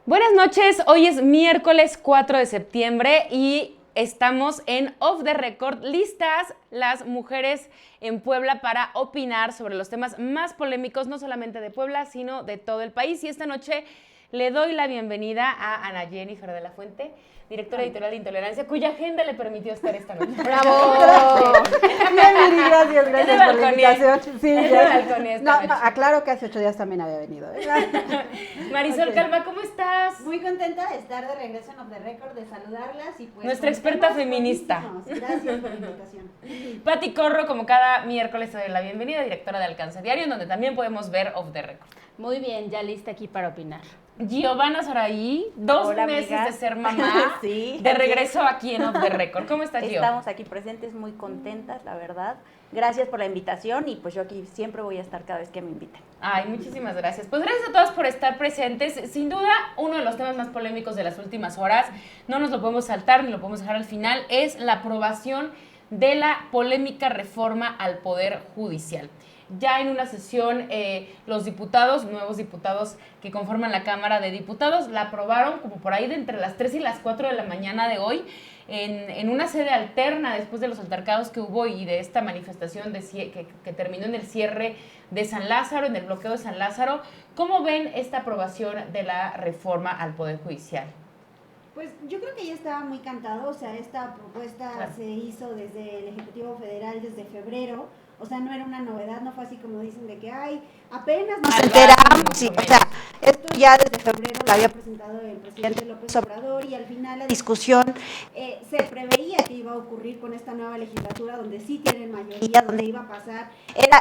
Buenas noches, hoy es miércoles 4 de septiembre y estamos en Off the Record, listas las mujeres en Puebla para opinar sobre los temas más polémicos, no solamente de Puebla, sino de todo el país. Y esta noche le doy la bienvenida a Ana Jennifer de la Fuente, directora editorial de Intolerancia, cuya agenda le permitió estar esta noche. ¡Bravo! Bien, gracias por la invitación. Sí, aclaro que hace 8 días también había venido. Marisol Calva, ¿cómo estás? Muy contenta de estar de regreso en Off the Record, de saludarlas y pues... Nuestra experta feminista. Gracias por la invitación. Pati Corro, como cada miércoles, te doy la bienvenida, directora de Alcance Diario, en donde también podemos ver Off the Record. Muy bien, ya lista aquí para opinar. Giovanna Saraí, 2 Hola, meses amiga. de ser mamá, Sí, de regreso aquí en Off the Record. ¿Cómo estás, Gio? Estamos aquí presentes, muy contentas, la verdad. Gracias por la invitación y pues yo aquí siempre voy a estar cada vez que me inviten. Ay, muchísimas gracias. Pues gracias a todas por estar presentes. Sin duda, uno de los temas más polémicos de las últimas horas, no nos lo podemos saltar ni lo podemos dejar al final, es la aprobación de la polémica reforma al Poder Judicial. Ya en una sesión, los diputados, nuevos diputados que conforman la Cámara de Diputados, la aprobaron como por ahí de entre las 3 y las 4 de la mañana de hoy, en una sede alterna después de los altercados que hubo y de esta manifestación que terminó en el cierre de San Lázaro, en el bloqueo de San Lázaro. ¿Cómo ven esta aprobación de la reforma al Poder Judicial? Pues yo creo que ya estaba muy cantado, o sea, esta propuesta se hizo desde el Ejecutivo Federal desde febrero, o sea, no era una novedad, no fue así como dicen de que, ay, apenas nos enteramos, y, o sea, esto ya desde febrero lo había presentado el presidente López Obrador y al final la discusión se preveía que iba a ocurrir con esta nueva legislatura donde sí tienen mayoría, donde iba a pasar,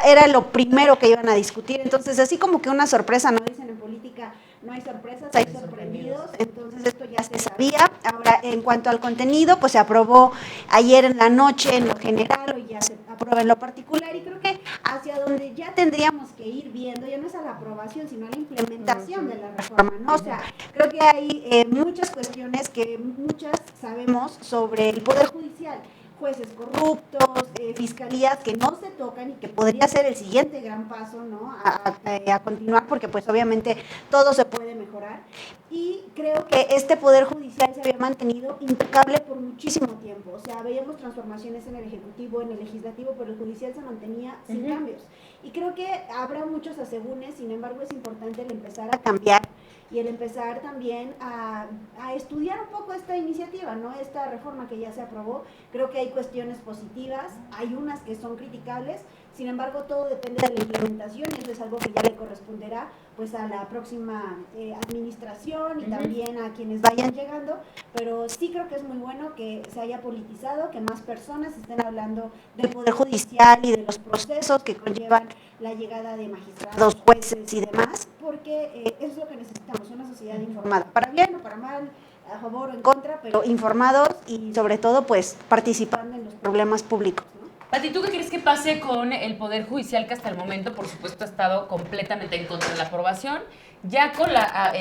era lo primero que iban a discutir, entonces así como que una sorpresa, no dicen en política, no hay sorpresas, hay sorprendidos, entonces esto ya se sabía. Ahora, en cuanto al contenido, pues se aprobó ayer en la noche en lo general, hoy ya se aprueba en lo particular, y creo que hacia donde ya tendríamos que ir viendo, ya no es a la aprobación, sino a la implementación de la reforma, ¿no? O sea, creo que hay muchas cuestiones que muchas sabemos sobre el Poder Judicial, jueces corruptos, fiscalías que no se tocan y que podría ser el siguiente gran paso, ¿no? A continuar, porque pues obviamente todo se puede mejorar. Y creo que este Poder Judicial se había mantenido impecable por muchísimo tiempo. O sea, veíamos transformaciones en el Ejecutivo, en el Legislativo, pero el Judicial se mantenía sin cambios. Y creo que habrá muchos asegúnes, sin embargo es importante el empezar a cambiar y el empezar también a estudiar un poco esta iniciativa, ¿no? Esta reforma que ya se aprobó. Creo que hay cuestiones positivas, hay unas que son criticables, sin embargo todo depende de la implementación y eso es algo que ya le corresponderá pues a la próxima administración y también a quienes vayan llegando, pero sí creo que es muy bueno que se haya politizado, que más personas estén hablando del Poder Judicial y de los procesos que conllevan la llegada de magistrados, jueces y demás, porque eso es lo que necesitamos, una sociedad informada, para bien o para mal, a favor o en contra, pero informados y sobre todo pues participando en los problemas públicos, ¿no? Pati, ¿tú qué crees que pase con el Poder Judicial, que hasta el momento, por supuesto, ha estado completamente en contra de la aprobación? Ya con la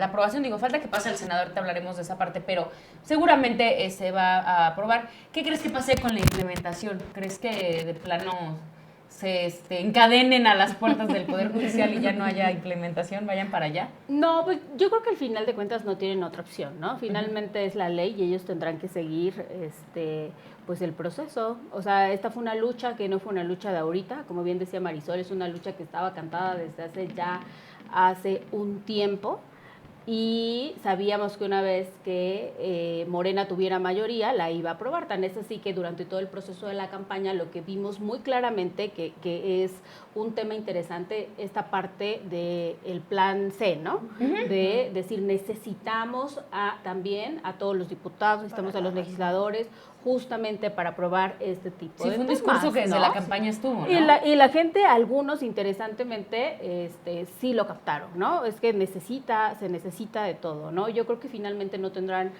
aprobación, digo, falta que pase al Senado, ahorita hablaremos de esa parte, pero seguramente se va a aprobar. ¿Qué crees que pase con la implementación? ¿Crees que de plano se encadenen a las puertas del Poder Judicial y ya no haya implementación, vayan para allá? No, pues yo creo que al final de cuentas no tienen otra opción, ¿no? Finalmente es la ley y ellos tendrán que seguir pues el proceso. O sea, esta fue una lucha que no fue una lucha de ahorita, como bien decía Marisol, es una lucha que estaba cantada desde hace un tiempo. Y sabíamos que una vez que Morena tuviera mayoría, la iba a aprobar. Tan es así que durante todo el proceso de la campaña lo que vimos muy claramente que es un tema interesante, esta parte del plan C, ¿no? De decir, necesitamos también a todos los diputados, necesitamos a los legisladores, justamente para aprobar este tipo de temas. Sí, fue un discurso que desde la campaña estuvo, ¿no? Y la gente, algunos interesantemente, sí lo captaron, ¿no? Es que se necesita de todo, ¿no? Yo creo que finalmente no tendrán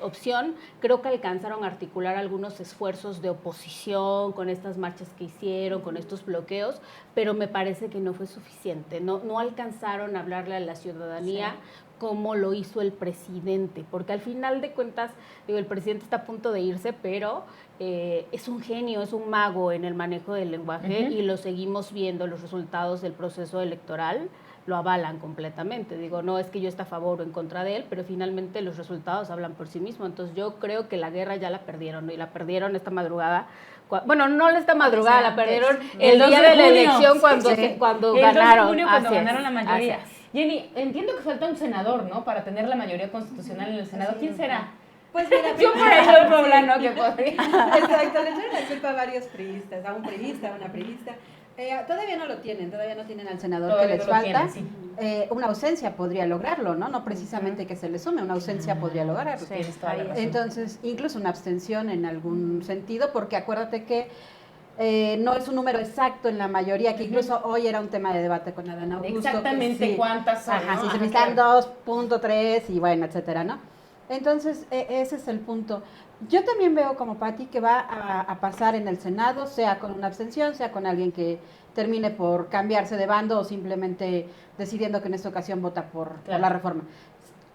opción. Creo que alcanzaron a articular algunos esfuerzos de oposición con estas marchas que hicieron, con estos bloqueos, pero me parece que no fue suficiente. No alcanzaron a hablarle a la ciudadanía como lo hizo el presidente, porque al final de cuentas, digo, el presidente está a punto de irse, pero es un genio, es un mago en el manejo del lenguaje y lo seguimos viendo, los resultados del proceso electoral lo avalan completamente. Digo, no es que yo esté a favor o en contra de él, pero finalmente los resultados hablan por sí mismos. Entonces yo creo que la guerra ya la perdieron, ¿no? Y la perdieron esta madrugada. Bueno, no esta madrugada, la perdieron el día de la elección cuando ganaron. El 2 de junio cuando ganaron la mayoría. Jenny, entiendo que falta un senador, ¿no? Para tener la mayoría constitucional en el Senado. ¿Quién será? Pues mira, yo por ahí soy poblano que podría. Exacto, le echaron la culpa a varios priistas, a un priista, a una priista. Todavía no tienen al senador todavía que les falta. Una ausencia podría lograrlo, ¿no? No precisamente que se le sume, una ausencia podría lograrlo. Sí, entonces, incluso una abstención en algún sentido, porque acuérdate que no es un número exacto en la mayoría, que incluso hoy era un tema de debate con Adán Augusto. Exactamente sí, cuántas son, ajá, ¿no? si se necesitan 2.3 y bueno, etcétera, ¿no? Entonces, ese es el punto. Yo también veo como Pati que va a pasar en el Senado, sea con una abstención, sea con alguien que termine por cambiarse de bando o simplemente decidiendo que en esta ocasión vota por la reforma.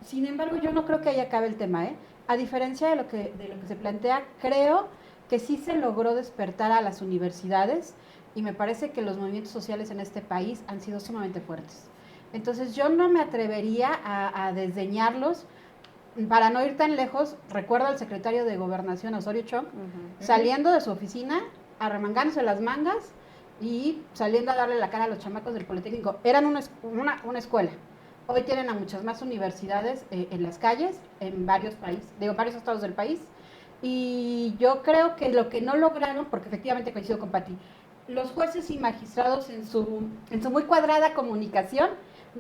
Sin embargo, yo no creo que ahí acabe el tema, ¿eh? A diferencia de lo que se plantea, creo que sí se logró despertar a las universidades y me parece que los movimientos sociales en este país han sido sumamente fuertes. Entonces, yo no me atrevería a desdeñarlos. Para no ir tan lejos, recuerdo al secretario de Gobernación, Osorio Chong, saliendo de su oficina, arremangándose las mangas y saliendo a darle la cara a los chamacos del Politécnico. Eran una escuela. Hoy tienen a muchas más universidades en las calles, en varios países, varios estados del país. Y yo creo que lo que no lograron, porque efectivamente coincido con Pati, los jueces y magistrados en su muy cuadrada comunicación,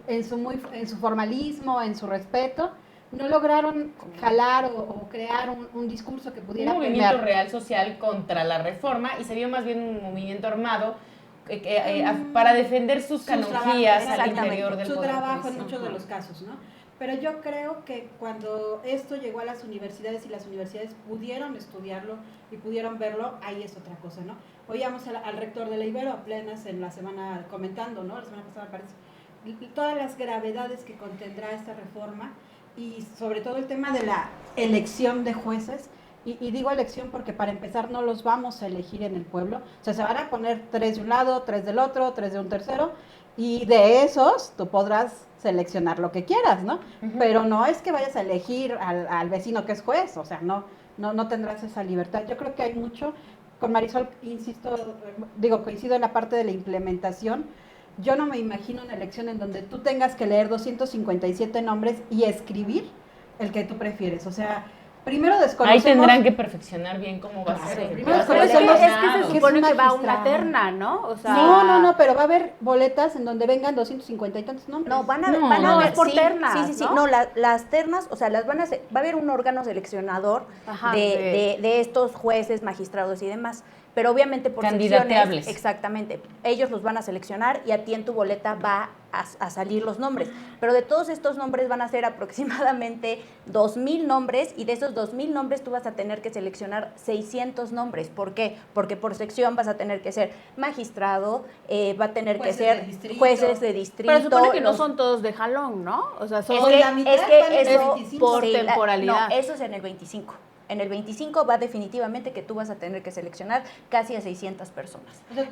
en su formalismo, en su respeto, no lograron jalar o crear un discurso que pudiera un movimiento real social contra la reforma y se vio más bien un movimiento armado para defender sus canonjías al interior del poder trabajo en muchos de los casos, ¿no? Pero yo creo que cuando esto llegó a las universidades y las universidades pudieron estudiarlo y pudieron verlo, ahí es otra cosa, ¿no? Oíamos al rector de la Ibero apenas en la semana comentando, ¿no? La semana pasada parece, todas las gravedades que contendrá esta reforma y sobre todo el tema de la elección de jueces, y digo elección porque para empezar no los vamos a elegir en el pueblo, o sea, se van a poner 3 de un lado, 3 del otro, 3 de un tercero, y de esos tú podrás seleccionar lo que quieras, ¿no? Pero no es que vayas a elegir al vecino que es juez, o sea, no tendrás esa libertad. Yo creo que hay mucho, con Marisol, coincido en la parte de la implementación. Yo no me imagino una elección en donde tú tengas que leer 257 nombres y escribir el que tú prefieres. O sea, primero desconocemos... Ahí tendrán que perfeccionar bien cómo va a ser. Pero es que se supone que va una terna, ¿no? O sea, no, pero va a haber boletas en donde vengan 250 y tantos nombres. No, van a ver por ternas, Sí. ¿no? No, las ternas, o sea, va a haber un órgano seleccionador de estos jueces, magistrados y demás. Pero obviamente por candidateables. secciones, exactamente, ellos los van a seleccionar y a ti en tu boleta va a salir los nombres. Pero de todos estos nombres van a ser aproximadamente 2,000 nombres y de esos 2,000 nombres tú vas a tener que seleccionar 600 nombres. ¿Por qué? Porque por sección vas a tener que ser magistrado, va a tener que ser jueces de distrito. Pero supone que no son todos de jalón, ¿no? O sea, son es que eso por temporalidad. No, eso es en el 25. En el 25 va definitivamente que tú vas a tener que seleccionar casi a 600 personas. O sea,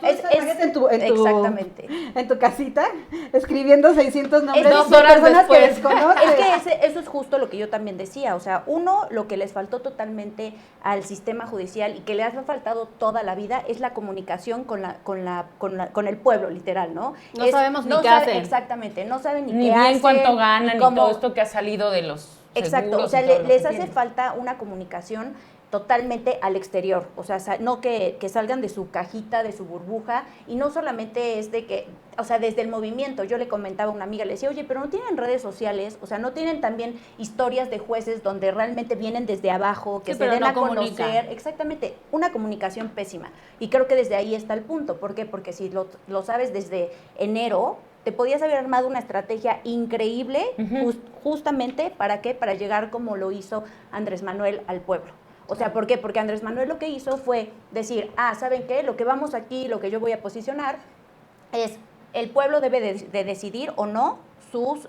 tú exactamente. En tu casita, escribiendo 600 nombres de personas que desconoces. Es que eso es justo lo que yo también decía. O sea, lo que les faltó totalmente al sistema judicial y que le ha faltado toda la vida es la comunicación con el pueblo, literal, ¿no? No sabemos ni qué hacen. Exactamente, no saben ni qué hacen. Ni bien cuánto ganan, ni todo esto que ha salido de los... Exacto, o sea, les hace falta una comunicación totalmente al exterior, o sea, no que salgan de su cajita, de su burbuja, y no solamente es de que, o sea, desde el movimiento, yo le comentaba a una amiga, le decía, oye, pero no tienen redes sociales, o sea, no tienen también historias de jueces donde realmente vienen desde abajo, que se den a conocer, exactamente, una comunicación pésima, y creo que desde ahí está el punto. ¿Por qué? Porque si lo sabes desde enero, te podías haber armado una estrategia increíble justamente, ¿para qué? Para llegar como lo hizo Andrés Manuel al pueblo. O sea, ¿por qué? Porque Andrés Manuel lo que hizo fue decir, ¿saben qué? Lo que vamos aquí, lo que yo voy a posicionar es el pueblo debe de decidir o no sus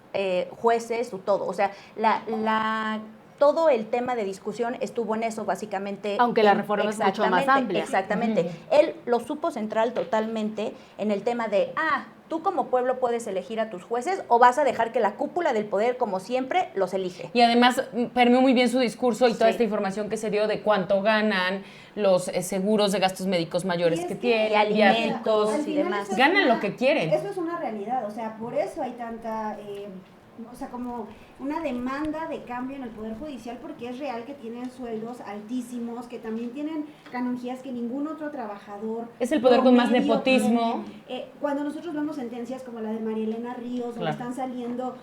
jueces, su todo. O sea, todo el tema de discusión estuvo en eso, básicamente. Aunque la reforma es mucho más amplia. Exactamente. Él lo supo central totalmente en el tema de, tú como pueblo puedes elegir a tus jueces o vas a dejar que la cúpula del poder, como siempre, los elige. Y además permeó muy bien su discurso y toda Sí. esta información que se dio de cuánto ganan, los seguros de gastos médicos mayores Y es que que tienen, alimentos Al y final demás. eso es Ganan una- lo que quieren. Eso es una realidad, o sea, por eso hay tanta, o sea, como una demanda de cambio en el Poder Judicial, porque es real que tienen sueldos altísimos, que también tienen canonjías que ningún otro trabajador. Es el poder con más promedio nepotismo. tiene. Cuando nosotros vemos sentencias como la de María Elena Ríos, donde Claro. están saliendo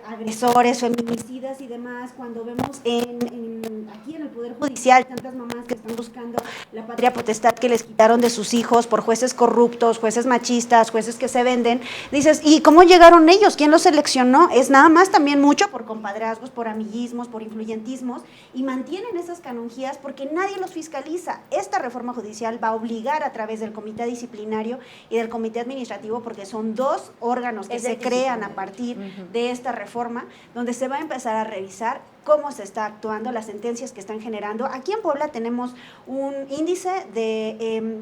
agresores, feminicidas y demás, cuando vemos aquí en el Poder Judicial tantas mamás que están buscando la patria potestad que les quitaron de sus hijos por jueces corruptos, jueces machistas, jueces que se venden, dices, ¿y cómo llegaron ellos? ¿Quién los seleccionó? Es nada más también mucho por compadrazgos, por amiguismos, por influyentismos, y mantienen esas canonjías porque nadie los fiscaliza. Esta reforma judicial va a obligar a través del comité disciplinario y del comité administrativo, porque son dos órganos que Es se el crean a disciplinario. partir de esta reforma, donde se va a empezar a revisar cómo se está actuando, las sentencias que están generando. Aquí en Puebla tenemos un índice de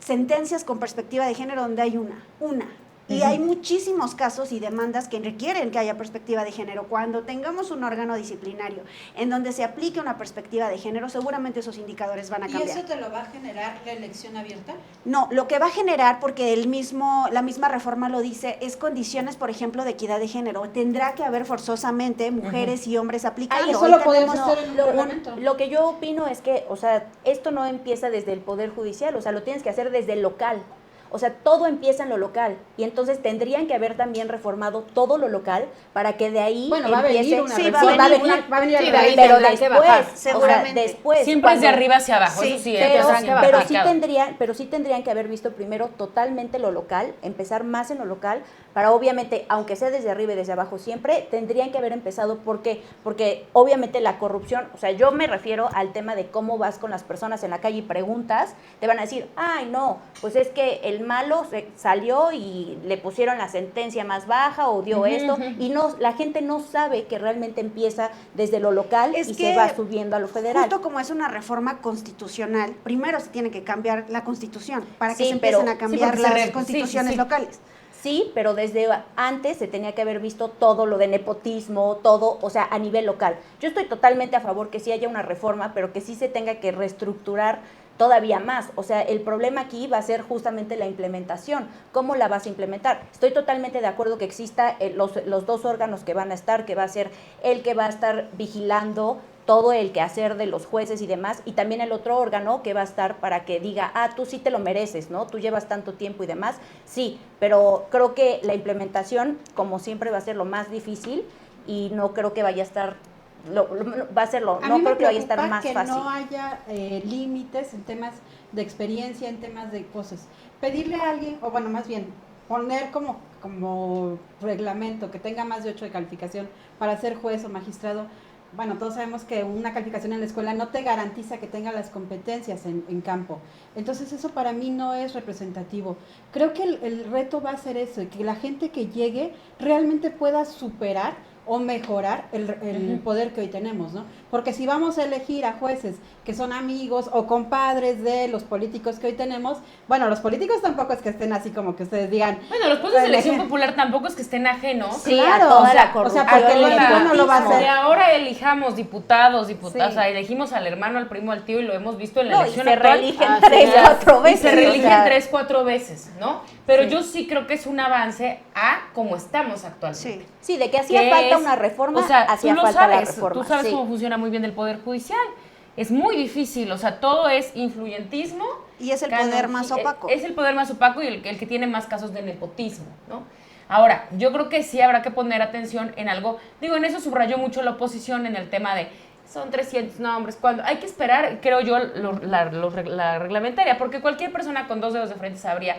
sentencias con perspectiva de género donde hay una. Y hay muchísimos casos y demandas que requieren que haya perspectiva de género. Cuando tengamos un órgano disciplinario en donde se aplique una perspectiva de género, seguramente esos indicadores van a ¿Y cambiar. eso te lo va a generar la elección abierta? No, lo que va a generar, porque la misma reforma lo dice, es condiciones, por ejemplo, de equidad de género. Tendrá que haber forzosamente mujeres y hombres aplicando. Eso Hoy lo podemos tenemos- hacer en un parlamento. Lo que yo opino es que, o sea, esto no empieza desde el Poder Judicial, o sea, lo tienes que hacer desde el local. O sea, todo empieza en lo local y entonces tendrían que haber también reformado todo lo local para que de ahí Bueno, va a venir empiece. una Sí, reforma. va a venir. Va a venir Sí, al de ahí revés. pero tendrán que después, bajar, seguramente. después. Siempre es de cuando- arriba hacia abajo, Sí, eso sí, Pero, tendrán que bajar, pero sí claro. tendrían que haber visto primero totalmente lo local, empezar más en lo local, para obviamente, aunque sea desde arriba y desde abajo siempre, tendrían que haber empezado. ¿Por qué? Porque obviamente la corrupción, o sea, yo me refiero al tema de cómo vas con las personas en la calle y preguntas, te van a decir, ay no, pues es que el malo salió y le pusieron la sentencia más baja o dio esto, y no, la gente no sabe que realmente empieza desde lo local Es y que se va subiendo a lo federal. Justo como es una reforma constitucional, primero se tiene que cambiar la constitución para que Sí, se empiecen pero- a cambiar porque se las sí, constituciones sí. locales. Sí, pero desde antes se tenía que haber visto todo lo de nepotismo, todo, o sea, a nivel local. Yo estoy totalmente a favor que sí haya una reforma, pero que sí se tenga que reestructurar todavía más. O sea, el problema aquí va a ser justamente la implementación. ¿Cómo la vas a implementar? Estoy totalmente de acuerdo que exista los dos órganos que van a estar, que va a ser el que va a estar vigilando todo el quehacer de los jueces y demás, y también el otro órgano que va a estar para que diga, tú sí te lo mereces, ¿no? Tú llevas tanto tiempo y demás, sí, pero creo que la implementación, como siempre, va a ser lo más difícil y no creo que vaya a estar, va a ser A no mí me creo que vaya a estar preocupa más que fácil. no haya límites en temas de experiencia, en temas de cosas. Pedirle a alguien, o bueno, más bien, poner como reglamento que tenga más de 8 de calificación para ser juez o magistrado. Bueno, todos sabemos que una calificación en la escuela no te garantiza que tenga las competencias en campo. Entonces eso para mí no es representativo. Creo que el reto va a ser eso, que la gente que llegue realmente pueda superar o mejorar el poder que hoy tenemos, ¿no? Porque si vamos a elegir a jueces que son amigos o compadres de los políticos que hoy tenemos, bueno, los políticos tampoco es que estén así como que ustedes digan... Bueno, los puestos de elección Eligen- popular tampoco es que estén ajenos. Sí, Claro, a toda o sea, la corrupción. porque el Hola. hermano lo va a Que hacer. ahora elijamos diputados, Sí. o sea, elegimos al hermano, al primo, al tío y lo hemos visto en la No, y elección se actual. reeligen Ah, 3, sí, 4 Y veces. se o reeligen sea, 3, 4 veces, ¿no? Pero Sí. yo sí creo que es un avance a como estamos actualmente. Sí. Sí, de que hacía Que falta es- una reforma, o sea, hacía tú lo falta sabes, la reforma. Tú sabes sí. cómo funciona muy bien el Poder Judicial. Es muy difícil, o sea, todo es influyentismo. Y es el poder más opaco. Es el poder más opaco y el que tiene más casos de nepotismo, ¿no? Ahora, yo creo que sí habrá que poner atención en algo. Digo, en eso subrayó mucho la oposición en el tema de son 300 nombres. Cuando hay que esperar, creo yo, la reglamentaria, porque cualquier persona con 2 dedos de frente sabría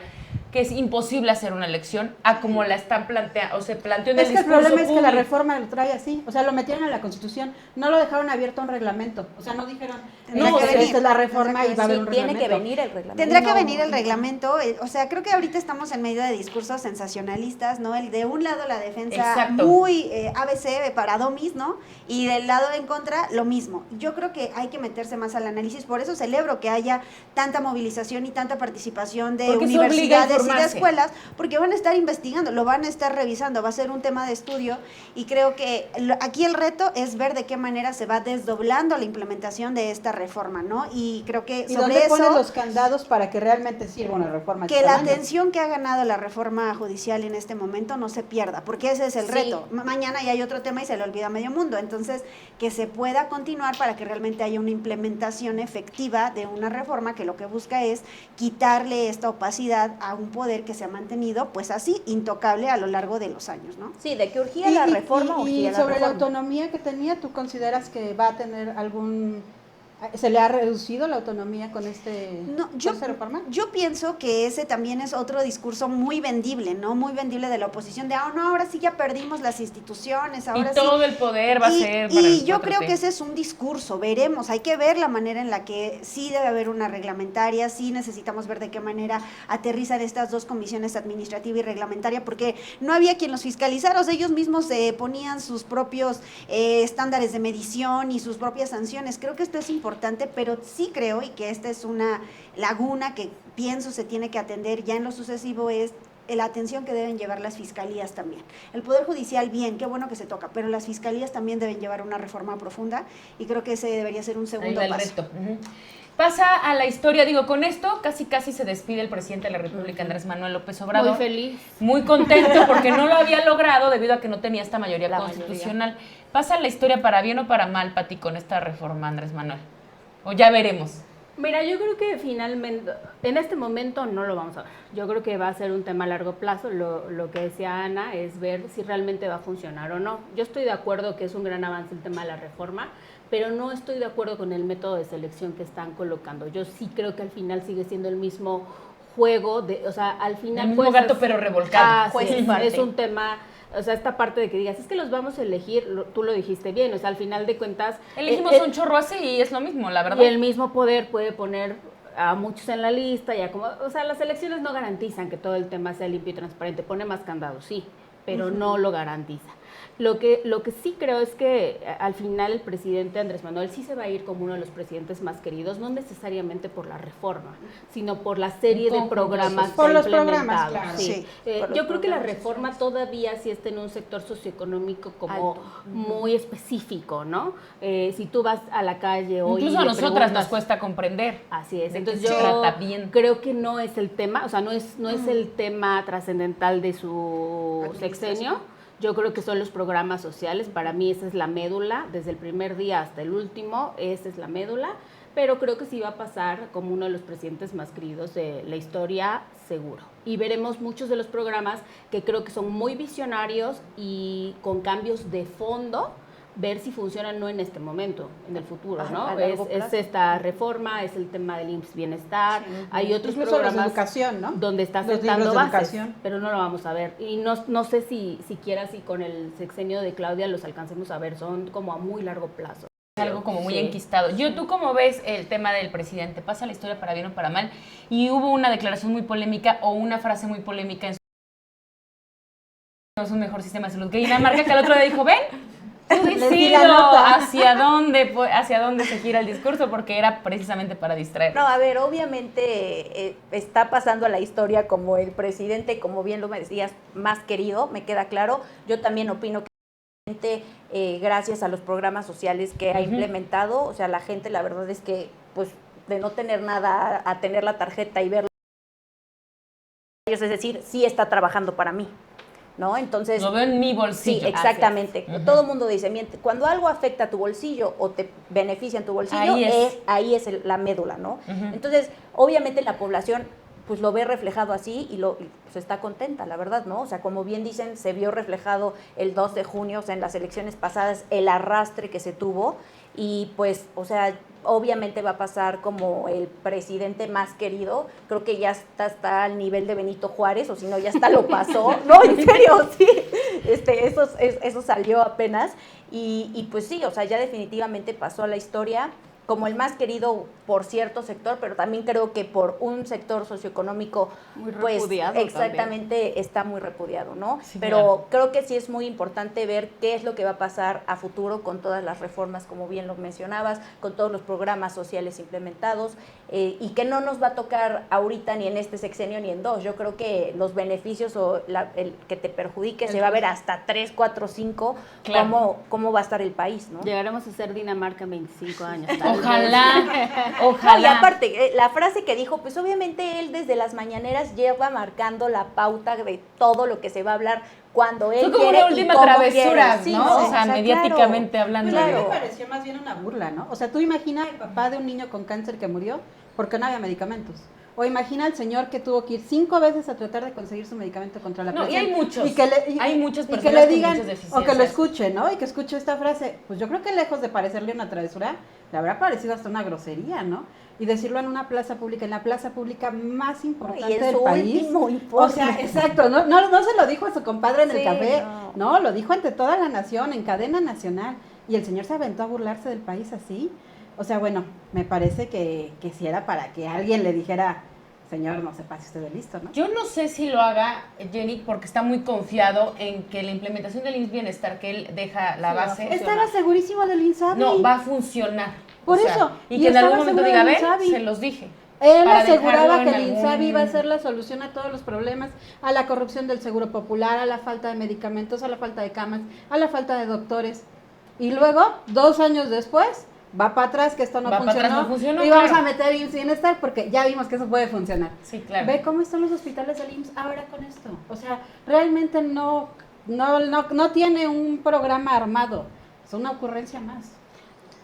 que es imposible hacer una elección a como la están planteando, o se planteó en el Es que el discurso problema es que la público. reforma lo trae así, o sea, lo metieron en la Constitución, no lo dejaron abierto a un reglamento, o sea, no dijeron, Tendría no, que venir, esta es la reforma tendría que y va a haber un Sí, tiene reglamento. que venir el reglamento. Tendrá que No, venir el no. reglamento, o sea, creo que ahorita estamos en medio de discursos sensacionalistas, ¿no? El de un lado la defensa Exacto. muy ABC para domis, ¿no? Y del lado en contra lo mismo. Yo creo que hay que meterse más al análisis, por eso celebro que haya tanta movilización y tanta participación de Porque eso obliga a universidades y de informarse. escuelas, porque van a estar investigando, lo van a estar revisando, va a ser un tema de estudio y creo que aquí el reto es ver de qué manera se va desdoblando la implementación de esta reforma, ¿no? Y creo que ¿Y sobre dónde ponen eso los candados para que realmente sirva una reforma? de que la tamaño? atención que ha ganado la reforma judicial en este momento no se pierda, porque ese es el Sí. reto. Mañana ya hay otro tema y se le olvida a medio mundo, entonces que se pueda continuar para que realmente haya una implementación efectiva de una reforma que lo que busca es quitarle esta opacidad a un poder que se ha mantenido pues así intocable a lo largo de los años, ¿no? Sí, de que urgía la reforma, y urgía la sobre la reforma. autonomía que tenía, ¿tú consideras que va a tener se le ha reducido la autonomía con esta reforma? Yo pienso que ese también es otro discurso muy vendible, ¿no? Muy vendible de la oposición, de, no, ahora sí ya perdimos las instituciones, ahora Y sí. todo el poder va a ser para Y el yo 4T. creo que ese es un discurso, veremos, hay que ver la manera en la que sí debe haber una reglamentaria, sí necesitamos ver de qué manera aterrizan estas dos comisiones administrativa y reglamentaria, porque no había quien los fiscalizara, o sea, ellos mismos ponían sus propios estándares de medición y sus propias sanciones. Creo que esto es importante, pero sí creo, y que esta es una laguna que pienso se tiene que atender ya en lo sucesivo, es la atención que deben llevar las fiscalías también. El Poder Judicial, bien, qué bueno que se toca, pero las fiscalías también deben llevar una reforma profunda y creo que ese debería ser un segundo Ahí va el paso. reto. Ujú. Pasa a la historia, digo, con esto casi se despide el presidente de la República, Andrés Manuel López Obrador. Muy feliz. Muy contento porque no lo había logrado debido a que no tenía esta mayoría La constitucional. ¿Pasa la historia para bien o para mal, Pati, con esta reforma, Andrés Manuel? O ya veremos. Mira, yo creo que finalmente, en este momento no lo vamos a ver. Yo creo que va a ser un tema a largo plazo. Lo que decía Ana es ver si realmente va a funcionar o no. Yo estoy de acuerdo que es un gran avance el tema de la reforma, pero no estoy de acuerdo con el método de selección que están colocando. Yo sí creo que al final sigue siendo el mismo juego, o sea, al final... El mismo gato pero revolcado. Sí, Juez y parte. es un tema... O sea, esta parte de que digas, es que los vamos a elegir, tú lo dijiste bien, o sea, al final de cuentas... Elegimos un chorro así y es lo mismo, la verdad. Y el mismo poder puede poner a muchos en la lista, ya como, o sea, las elecciones no garantizan que todo el tema sea limpio y transparente, pone más candados, sí, pero no lo garantiza. Lo que sí creo es que al final el presidente Andrés Manuel sí se va a ir como uno de los presidentes más queridos, no necesariamente por la reforma, sino por la serie de programas Por que ha los programas, implementado. claro. Sí. Sí, por los Yo creo que la programas reforma todavía sí está en un sector socioeconómico como Alto. muy específico, ¿no? Si tú vas a la calle hoy... Incluso y a le nosotras nos preguntas- cuesta comprender. Así es, de entonces qué se yo trata bien. creo que no es el tema, o sea, no es el tema trascendental de su sexenio. Yo creo que son los programas sociales, para mí esa es la médula, desde el primer día hasta el último, esa es la médula, pero creo que sí va a pasar como uno de los presidentes más queridos de la historia, seguro. Y veremos muchos de los programas que creo que son muy visionarios y con cambios de fondo, ver si funcionan no en este momento, en el futuro, ¿no? A largo Es plazo. esta reforma, es el tema del IMSS Bienestar, hay otros Incluso los de programas educación, ¿no? donde está Los sentando libros de bases, educación. pero no lo vamos a ver. Y no sé si siquiera si con el sexenio de Claudia los alcancemos a ver, son como a muy largo plazo. Es algo como muy Sí. enquistado. ¿Tú cómo ves el tema del presidente? ¿Pasa la historia para bien o para mal? Y hubo una declaración muy polémica o una frase muy polémica en su... No es un mejor sistema de salud que Dinamarca, que el otro día dijo, ven, tú di la decido nota. hacia dónde se gira el discurso, porque era precisamente para distraer. No, a ver, obviamente está pasando a la historia como el presidente, como bien lo me decías, más querido, me queda claro. Yo también opino que gracias a los programas sociales que ha implementado, o sea, la gente, la verdad es que, pues, de no tener nada a tener la tarjeta y verlo, es decir, sí está trabajando para mí, ¿no? Entonces, Lo veo en mi sí, bolsillo. exactamente. Ujú. Todo el mundo dice, cuando algo afecta a tu bolsillo o te beneficia en tu bolsillo, Ahí es. la médula, ¿no? Ujú. Entonces, obviamente la población pues lo ve reflejado así y pues está contenta, la verdad, ¿no? O sea, como bien dicen, se vio reflejado el 2 de junio, o sea, en las elecciones pasadas, el arrastre que se tuvo y pues, o sea, obviamente va a pasar como el presidente más querido, creo que ya está al nivel de Benito Juárez, o si no ya hasta lo pasó, no, en serio, sí, eso salió apenas, y pues sí, o sea, ya definitivamente pasó a la historia como el más querido por cierto sector, pero también creo que por un sector socioeconómico, Muy pues repudiado exactamente también. está muy repudiado, ¿no? Sí, pero claro. creo que sí es muy importante ver qué es lo que va a pasar a futuro con todas las reformas, como bien lo mencionabas, con todos los programas sociales implementados, y que no nos va a tocar ahorita ni en este sexenio ni en dos. Yo creo que los beneficios o el que te perjudique se va a ver hasta 3, 4, 5, Claro. cómo va a estar el país, ¿no? Llegaremos a ser Dinamarca en 25 años. Ojalá, No, y ojalá. aparte, la frase que dijo, pues obviamente él desde las mañaneras lleva marcando la pauta de todo lo que se va a hablar cuando él Fue como quiere una última y cómo travesura, quiere. Sí, ¿no? O sea, claro. mediáticamente hablando. Pues a mí Claro. me pareció más bien una burla, ¿no? O sea, tú imagina el papá de un niño con cáncer que murió porque no había medicamentos. O imagina al señor que tuvo que ir 5 veces a tratar de conseguir su medicamento contra la No, y presión. hay muchos. Hay muchas y personas que le con digan, muchas o que deficiencias. lo escuche, ¿no? Y que escuche esta frase. Pues yo creo que lejos de parecerle una travesura, le habrá parecido hasta una grosería, ¿no? Y decirlo en una plaza pública, en la plaza pública más importante Y en del su país. último O informe. sea, exacto, no se lo dijo a su compadre en el Sí, café, no. no, lo dijo ante toda la nación, en cadena nacional. Y el señor se aventó a burlarse del país así. O sea, bueno, me parece que si era para que alguien le dijera, señor, no se pase usted de listo, ¿no? Yo no sé si lo haga, Jenny, porque está muy confiado en que la implementación del IMSS Bienestar, que él deja la Sí, va a base, funcionar. Estaba segurísimo del INSABI. no, va a funcionar. Por O sea, eso, Y y que en algún estaba momento seguro diga, del ven, INSABI. se los dije. Él para aseguraba dejarlo que en el algún- INSABI iba a ser la solución a todos los problemas, a la corrupción del seguro popular, a la falta de medicamentos, a la falta de camas, a la falta de doctores. Y luego, 2 años después, va para atrás que esto no Va para funcionó, atrás, no funcionó, y vamos claro. a meter IMSS Bienestar porque ya vimos que eso puede funcionar. Sí, claro. Ve cómo están los hospitales del IMSS ahora con esto. O sea, realmente no tiene un programa armado, es una ocurrencia más.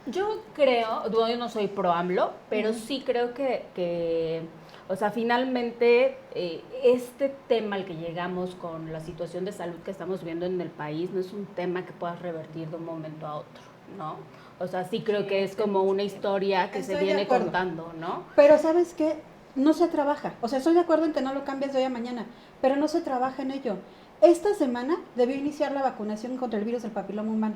Yo creo, yo no soy pro AMLO, pero sí creo que o sea, finalmente este tema al que llegamos con la situación de salud que estamos viendo en el país no es un tema que puedas revertir de un momento a otro, ¿no? O sea, sí creo que es como una historia que Estoy se de viene acuerdo. contando, ¿no? Pero ¿sabes qué? No se trabaja. O sea, estoy de acuerdo en que no lo cambies de hoy a mañana, pero no se trabaja en ello. Esta semana debió iniciar la vacunación contra el virus del papiloma humano.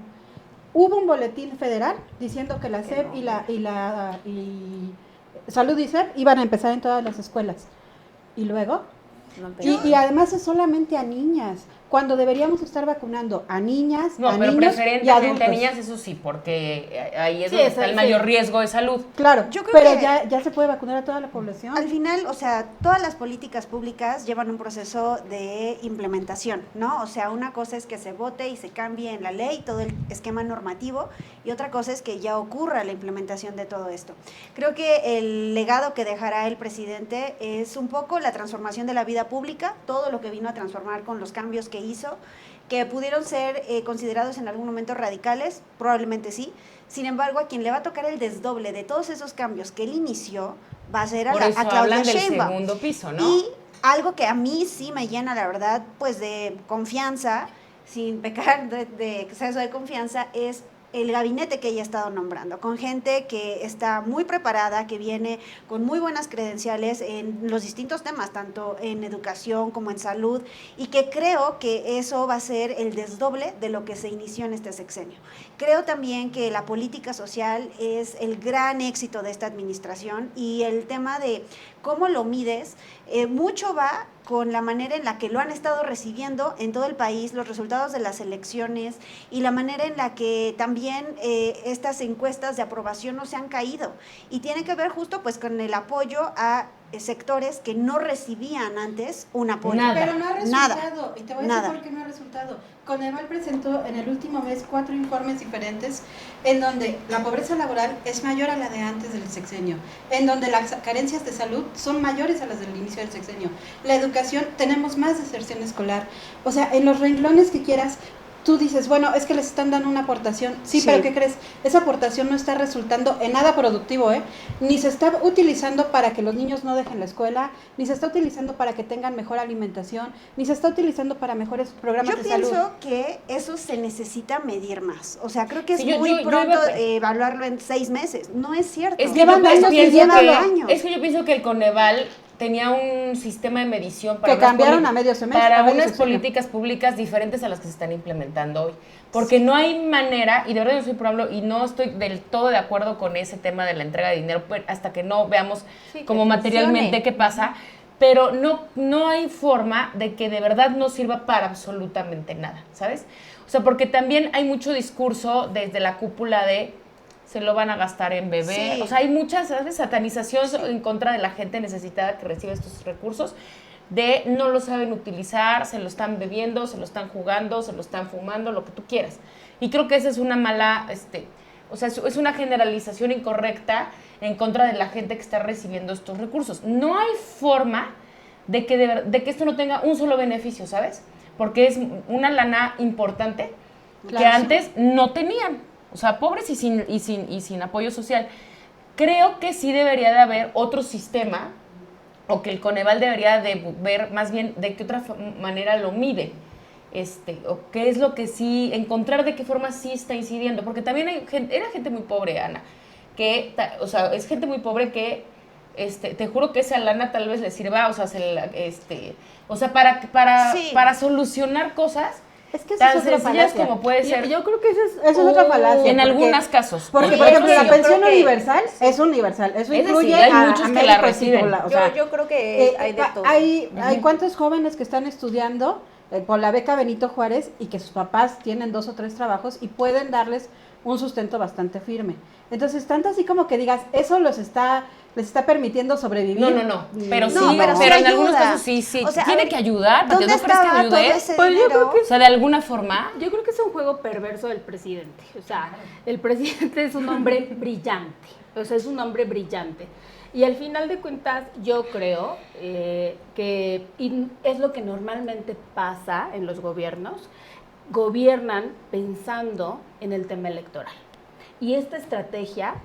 Hubo un boletín federal diciendo que la SEP y Salud y SEP iban a empezar en todas las escuelas. Y luego, No empezó. y además es solamente a niñas, cuando deberíamos estar vacunando a niñas, No, a pero niños y preferentemente adultos. a niñas, eso sí, porque ahí es Sí, donde esa- está el sí. mayor riesgo de salud. Claro, Yo creo pero que- ya se puede vacunar a toda la población. Al final, o sea, todas las políticas públicas llevan un proceso de implementación, ¿no? O sea, una cosa es que se vote y se cambie en la ley todo el esquema normativo y otra cosa es que ya ocurra la implementación de todo esto. Creo que el legado que dejará el presidente es un poco la transformación de la vida pública, todo lo que vino a transformar con los cambios que hizo, que pudieron ser considerados en algún momento radicales, probablemente sí. Sin embargo, a quien le va a tocar el desdoble de todos esos cambios que él inició va a ser a, Por la, eso a Claudia hablan del Sheinbaum. segundo piso, ¿no? Y algo que a mí sí me llena, la verdad, pues de confianza, sin pecar de exceso de confianza, es el gabinete que ella ha estado nombrando, con gente que está muy preparada, que viene con muy buenas credenciales en los distintos temas, tanto en educación como en salud, y que creo que eso va a ser el desdoble de lo que se inició en este sexenio. Creo también que la política social es el gran éxito de esta administración y el tema de cómo lo mides, mucho va con la manera en la que lo han estado recibiendo en todo el país, los resultados de las elecciones y la manera en la que también estas encuestas de aprobación no se han caído. Y tiene que ver justo pues con el apoyo a sectores que no recibían antes un apoyo. Nada. Pero no ha Nada. resultado, y te voy a Nada. decir por qué no ha resultado. Coneval presentó en el último mes 4 informes diferentes en donde la pobreza laboral es mayor a la de antes del sexenio, en donde las carencias de salud son mayores a las del inicio del sexenio. La educación, tenemos más deserción escolar. O sea, en los renglones que quieras, tú dices, bueno, es que les están dando una aportación. Sí, pero ¿qué crees? Esa aportación no está resultando en nada productivo, ¿eh? Ni se está utilizando para que los niños no dejen la escuela, ni se está utilizando para que tengan mejor alimentación, ni se está utilizando para mejores programas de salud. Yo pienso que eso se necesita medir más. O sea, creo que es Sí, muy pronto evaluarlo en 6 meses. No es cierto. Es que Llevan años pidiéndolo. Es que yo pienso que el Coneval tenía un sistema de medición para que cambiaron a medio semestre. para a medio unas sexenio. políticas públicas diferentes a las que se están implementando hoy. Porque no hay manera, y de verdad yo soy probable, y no estoy del todo de acuerdo con ese tema de la entrega de dinero, pues, hasta que no veamos como materialmente qué pasa, pero no hay forma de que de verdad no sirva para absolutamente nada, ¿sabes? O sea, porque también hay mucho discurso desde la cúpula de se lo van a gastar en bebé. Sí. O sea, hay muchas, ¿sabes?, satanización en contra de la gente necesitada que recibe estos recursos, de no lo saben utilizar, se lo están bebiendo, se lo están jugando, se lo están fumando, lo que tú quieras. Y creo que esa es una mala, o sea, es una generalización incorrecta en contra de la gente que está recibiendo estos recursos. No hay forma de que esto no tenga un solo beneficio, ¿sabes? Porque es una lana importante que Claro, antes no tenían. O sea, pobres y sin apoyo social. Creo que sí debería de haber otro sistema, o que el Coneval debería de ver más bien de qué otra manera lo mide. O qué es lo que sí, encontrar de qué forma sí está incidiendo. Porque también era gente muy pobre, Ana, o sea, es gente muy pobre que, te juro que esa lana tal vez le sirva, o sea, o sea, para solucionar cosas Es que eso tan es otra sencillas falacia. como puede ser. Yo creo que eso es otra falacia. En algunos casos. Porque, Y por ejemplo, eso la sí, pensión universal es universal. Eso Es incluye decir, hay a muchos que médicos la y reciben. todo, o sea, yo creo que hay de todo. Hay cuántos jóvenes que están estudiando por la beca Benito Juárez y que sus papás tienen 2 o 3 trabajos y pueden darles un sustento bastante firme. Entonces, tanto así como que digas, eso les está permitiendo sobrevivir. No. Pero sí, pero sí en algunos ayuda. casos sí. O sea, tiene a ver, que ayudar. Porque ¿dónde ¿no crees que estaba todo ayude? ese Pues yo dinero? creo que O sea, de alguna forma. Yo creo que es un juego perverso del presidente. O sea, el presidente es un hombre brillante. O sea, es un hombre brillante. Y al final de cuentas, yo creo que y es lo que normalmente pasa en los gobiernos, gobiernan pensando en el tema electoral. Y esta estrategia,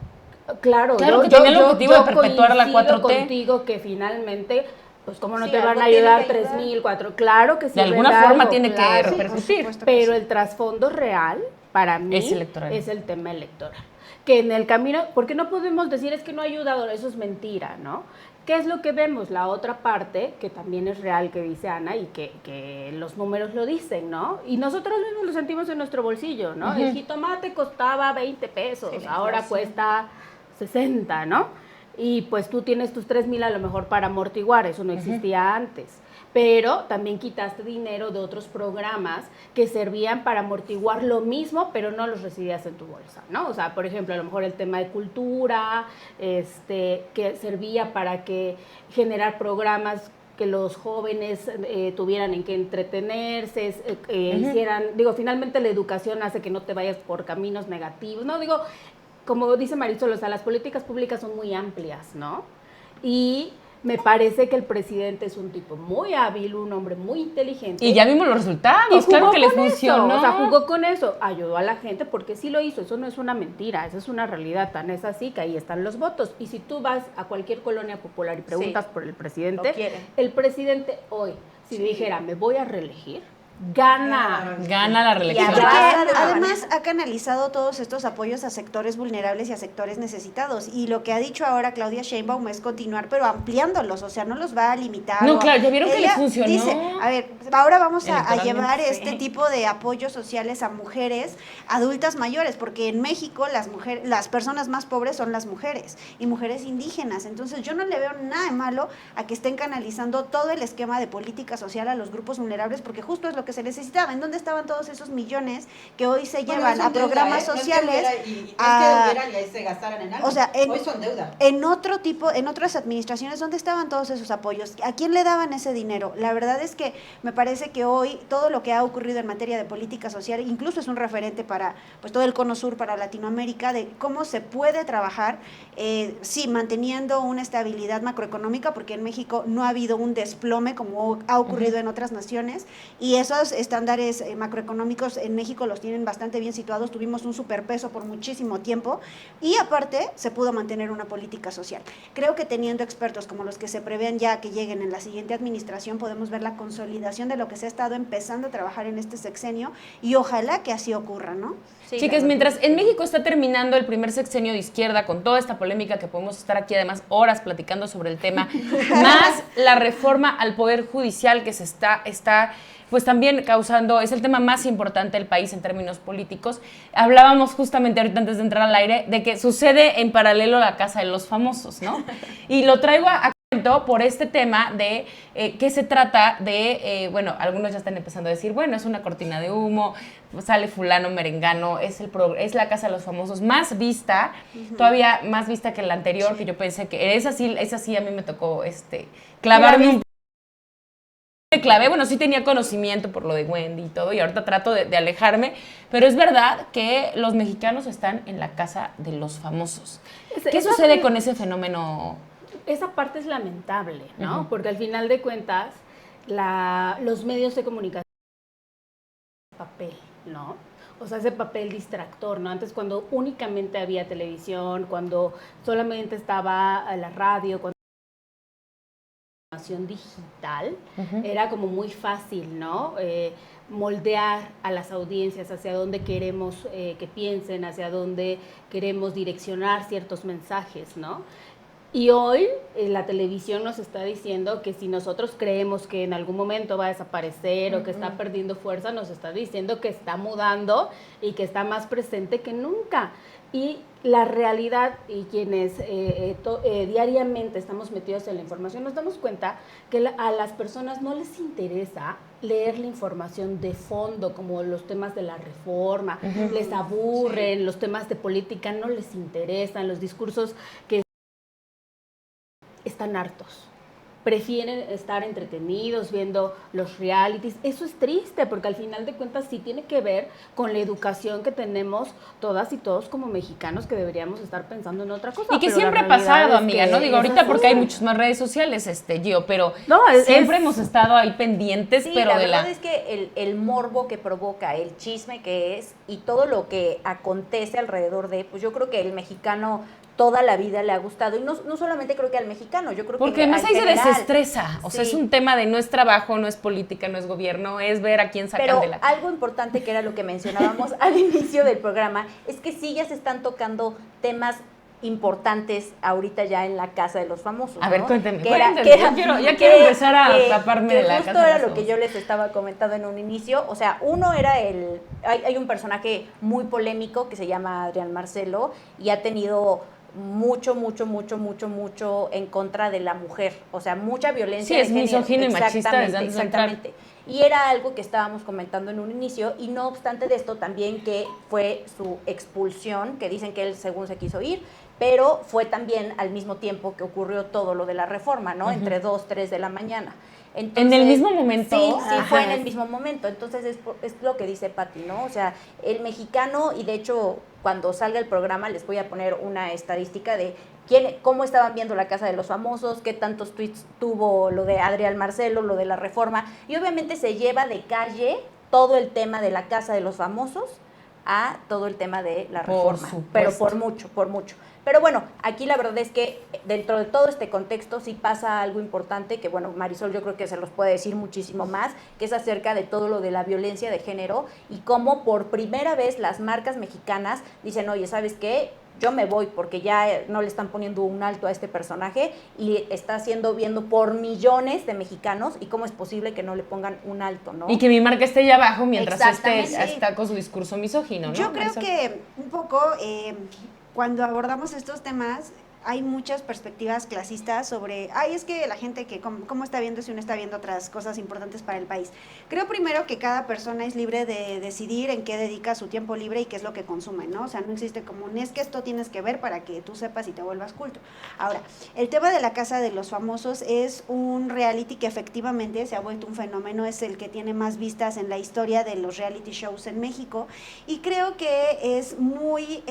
claro que tiene el objetivo de perpetuar la coincido 4T. contigo que finalmente, pues cómo no Sí, te van algo a tiene ayudar que ayudar. 3,000, 4, claro que sí. De alguna ¿verdad? forma Algo, tiene que claro. repercutir. Pero el trasfondo real, para mí, Es electoral. es el tema electoral. Que en el camino, porque no podemos decir es que no ha ayudado, eso es mentira, ¿no? ¿Qué es lo que vemos? La otra parte, que también es real, que dice Ana, y que los números lo dicen, ¿no? Y nosotros mismos lo sentimos en nuestro bolsillo, ¿no? El jitomate costaba 20 pesos, ahora cuesta 60, ¿no? Y pues tú tienes tus 3,000 a lo mejor para amortiguar, eso no existía antes. Pero también quitaste dinero de otros programas que servían para amortiguar lo mismo, pero no los recibías en tu bolsa, ¿no? O sea, por ejemplo, a lo mejor el tema de cultura, que servía para que generar programas que los jóvenes tuvieran en qué entretenerse, hicieran, finalmente la educación hace que no te vayas por caminos negativos, ¿no? Como dice Marisol, o sea, las políticas públicas son muy amplias, ¿no? Y me parece que el presidente es un tipo muy hábil, un hombre muy inteligente. Y ya vimos los resultados, Y claro jugó que le con eso, funcionó. o sea, jugó con eso, ayudó a la gente porque sí lo hizo, eso no es una mentira, eso es una realidad, tan es así que ahí están los votos. Y si tú vas a cualquier colonia popular y preguntas por el presidente, Lo quieren. el presidente hoy, si dijera, me voy a reelegir, gana. Gana la reelección. Y Porque arrasa de además ha canalizado todos estos apoyos a sectores vulnerables y a sectores necesitados. Y lo que ha dicho ahora Claudia Sheinbaum es continuar, pero ampliándolos, o sea, no los va a limitar. No, claro, ya vieron que le funcionó. Dice, a ver, ahora vamos a Electoralmente, llevar sí. este tipo de apoyos sociales a mujeres adultas mayores, porque en México las personas más pobres son las mujeres y mujeres indígenas. Entonces yo no le veo nada de malo a que estén canalizando todo el esquema de política social a los grupos vulnerables, porque justo es lo que se necesitaba. ¿En dónde estaban todos esos millones que hoy se llevan a programas sociales? se gastaran en algo. O sea, hoy son deuda. En otras administraciones, ¿dónde estaban todos esos apoyos? ¿A quién le daban ese dinero? La verdad es que me parece que hoy todo lo que ha ocurrido en materia de política social, incluso es un referente para pues todo el Cono Sur, para Latinoamérica, de cómo se puede trabajar, sí, manteniendo una estabilidad macroeconómica, porque en México no ha habido un desplome como ha ocurrido en otras naciones, y eso los estándares macroeconómicos en México los tienen bastante bien situados, tuvimos un superpeso por muchísimo tiempo y aparte se pudo mantener una política social. Creo que teniendo expertos como los que se prevén ya que lleguen en la siguiente administración, podemos ver la consolidación de lo que se ha estado empezando a trabajar en este sexenio y ojalá que así ocurra, ¿no? Sí, Chicas, mientras en México está terminando el primer sexenio de izquierda con toda esta polémica que podemos estar aquí además horas platicando sobre el tema, más la reforma al Poder Judicial que se está pues también causando, es el tema más importante del país en términos políticos. Hablábamos justamente ahorita antes de entrar al aire de que sucede en paralelo la Casa de los Famosos, ¿no? Y lo traigo a cuento por este tema de que se trata de, bueno, algunos ya están empezando a decir, bueno, es una cortina de humo, sale fulano, merengano, es la Casa de los Famosos más vista, todavía más vista que la anterior, que yo pensé que esa sí a mí me tocó clavarme un clavé, bueno, sí tenía conocimiento por lo de Wendy y todo, y ahorita trato de alejarme, pero es verdad que los mexicanos están en la Casa de los Famosos. ¿Qué sucede con ese fenómeno? Esa parte es lamentable, ¿no? Porque al final de cuentas, los medios de comunicación papel, ¿no? O sea, ese papel distractor, ¿no? Antes cuando únicamente había televisión, cuando solamente estaba la radio, cuando información digital, era como muy fácil, ¿no? Moldear a las audiencias hacia dónde queremos que piensen, hacia dónde queremos direccionar ciertos mensajes, ¿no? Y hoy la televisión nos está diciendo que si nosotros creemos que en algún momento va a desaparecer o que está perdiendo fuerza, nos está diciendo que está mudando y que está más presente que nunca. Y la realidad, y quienes diariamente estamos metidos en la información, nos damos cuenta que a las personas no les interesa leer la información de fondo, como los temas de la reforma, les aburren, los temas de política no les interesan, los discursos que están hartos. Prefieren estar entretenidos viendo los realities. Eso es triste porque al final de cuentas sí tiene que ver con la educación que tenemos todas y todos como mexicanos, que deberíamos estar pensando en otra cosa. Y que siempre ha pasado, amiga, ¿no? Digo, ahorita porque hay muchas más redes sociales, Gio, pero siempre hemos estado ahí pendientes, sí, pero la verdad es que el morbo que provoca, el chisme que es y todo lo que acontece alrededor de, pues yo creo que el mexicano toda la vida le ha gustado, y no solamente creo que al mexicano, yo creo porque que además ahí se general, desestresa, o sea, es un tema de no es trabajo, no es política, no es gobierno, es ver a quién sacan pero de la... algo importante que era lo que mencionábamos al inicio del programa, es que sí ya se están tocando temas importantes ahorita ya en la Casa de los Famosos, A ver, ¿no? cuénteme, Ya quiero empezar a taparme de la Casa Casa de los era lo que Famosos. yo les estaba comentando en un inicio, o sea, uno era hay un personaje muy polémico que se llama Adrián Marcelo y ha tenido mucho en contra de la mujer, o sea, mucha violencia. Sí, es misógino y machista desde antes de entrar. Exactamente. Y era algo que estábamos comentando en un inicio, y no obstante de esto también que fue su expulsión, que dicen que él según se quiso ir, pero fue también al mismo tiempo que ocurrió todo lo de la reforma, ¿no? Entre 2, 3 de la mañana. Entonces, ¿en el mismo momento? Sí, fue en el mismo momento. Entonces es lo que dice Pati, ¿no? O sea, el mexicano, y de hecho cuando salga el programa les voy a poner una estadística de cómo estaban viendo la Casa de los Famosos, qué tantos tweets tuvo lo de Adrián Marcelo, lo de la reforma, y obviamente se lleva de calle todo el tema de la Casa de los Famosos a todo el tema de la reforma, pero por mucho. Pero bueno, aquí la verdad es que dentro de todo este contexto sí pasa algo importante que, bueno, Marisol yo creo que se los puede decir muchísimo más, que es acerca de todo lo de la violencia de género y cómo por primera vez las marcas mexicanas dicen, oye, ¿sabes qué? Yo me voy porque ya no le están poniendo un alto a este personaje y está siendo viendo por millones de mexicanos, y cómo es posible que no le pongan un alto, ¿no? Y que mi marca esté allá abajo mientras está con su discurso misógino, ¿no? Yo creo que un poco cuando abordamos estos temas hay muchas perspectivas clasistas sobre, es que la gente que cómo está viendo si uno está viendo otras cosas importantes para el país. Creo primero que cada persona es libre de decidir en qué dedica su tiempo libre y qué es lo que consume, ¿no? O sea, no existe como, es que esto tienes que ver para que tú sepas y te vuelvas culto. Ahora, el tema de la Casa de los Famosos es un reality que efectivamente se ha vuelto un fenómeno, es el que tiene más vistas en la historia de los reality shows en México, y creo que es muy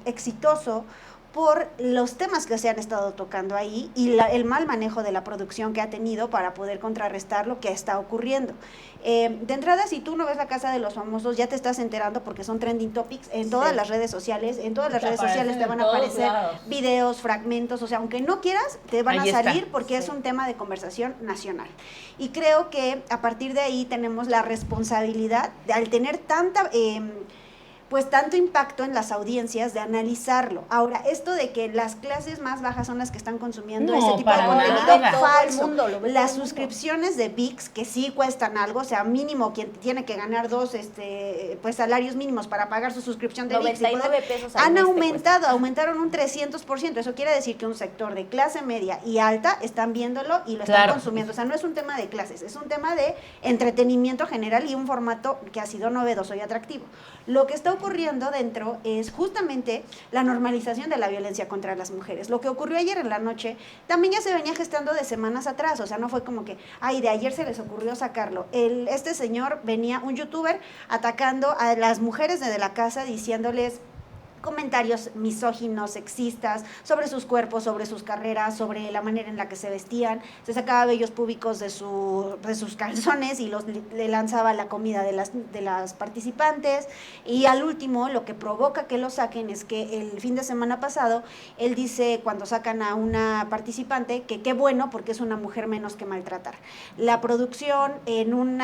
exitoso por los temas que se han estado tocando ahí y el mal manejo de la producción que ha tenido para poder contrarrestar lo que está ocurriendo. De entrada, si tú no ves La Casa de los Famosos, ya te estás enterando porque son trending topics en todas las redes sociales. En todas las redes sociales te van a aparecer videos, fragmentos, o sea, aunque no quieras, te van a salir porque es un tema de conversación nacional. Y creo que a partir de ahí tenemos la responsabilidad de, al tener tanta... pues tanto impacto en las audiencias de analizarlo. Ahora, esto de que las clases más bajas son las que están consumiendo ese tipo de contenido falso. Las suscripciones de ViX, que sí cuestan algo, o sea, mínimo quien tiene que ganar pues salarios mínimos para pagar su suscripción de ViX, 99 pesos han aumentaron un 300%. Eso quiere decir que un sector de clase media y alta están viéndolo y lo están consumiendo. O sea, no es un tema de clases, es un tema de entretenimiento general y un formato que ha sido novedoso y atractivo. Lo que está ocurriendo dentro es justamente la normalización de la violencia contra las mujeres. Lo que ocurrió ayer en la noche también ya se venía gestando de semanas atrás, o sea, no fue como que, de ayer se les ocurrió sacarlo. Este señor venía, un youtuber, atacando a las mujeres de la casa, diciéndoles comentarios misóginos, sexistas, sobre sus cuerpos, sobre sus carreras, sobre la manera en la que se vestían, se sacaba vellos púbicos de sus calzones y le lanzaba la comida de las participantes, y al último lo que provoca que lo saquen es que el fin de semana pasado, él dice cuando sacan a una participante que qué bueno porque es una mujer menos que maltratar. La producción en un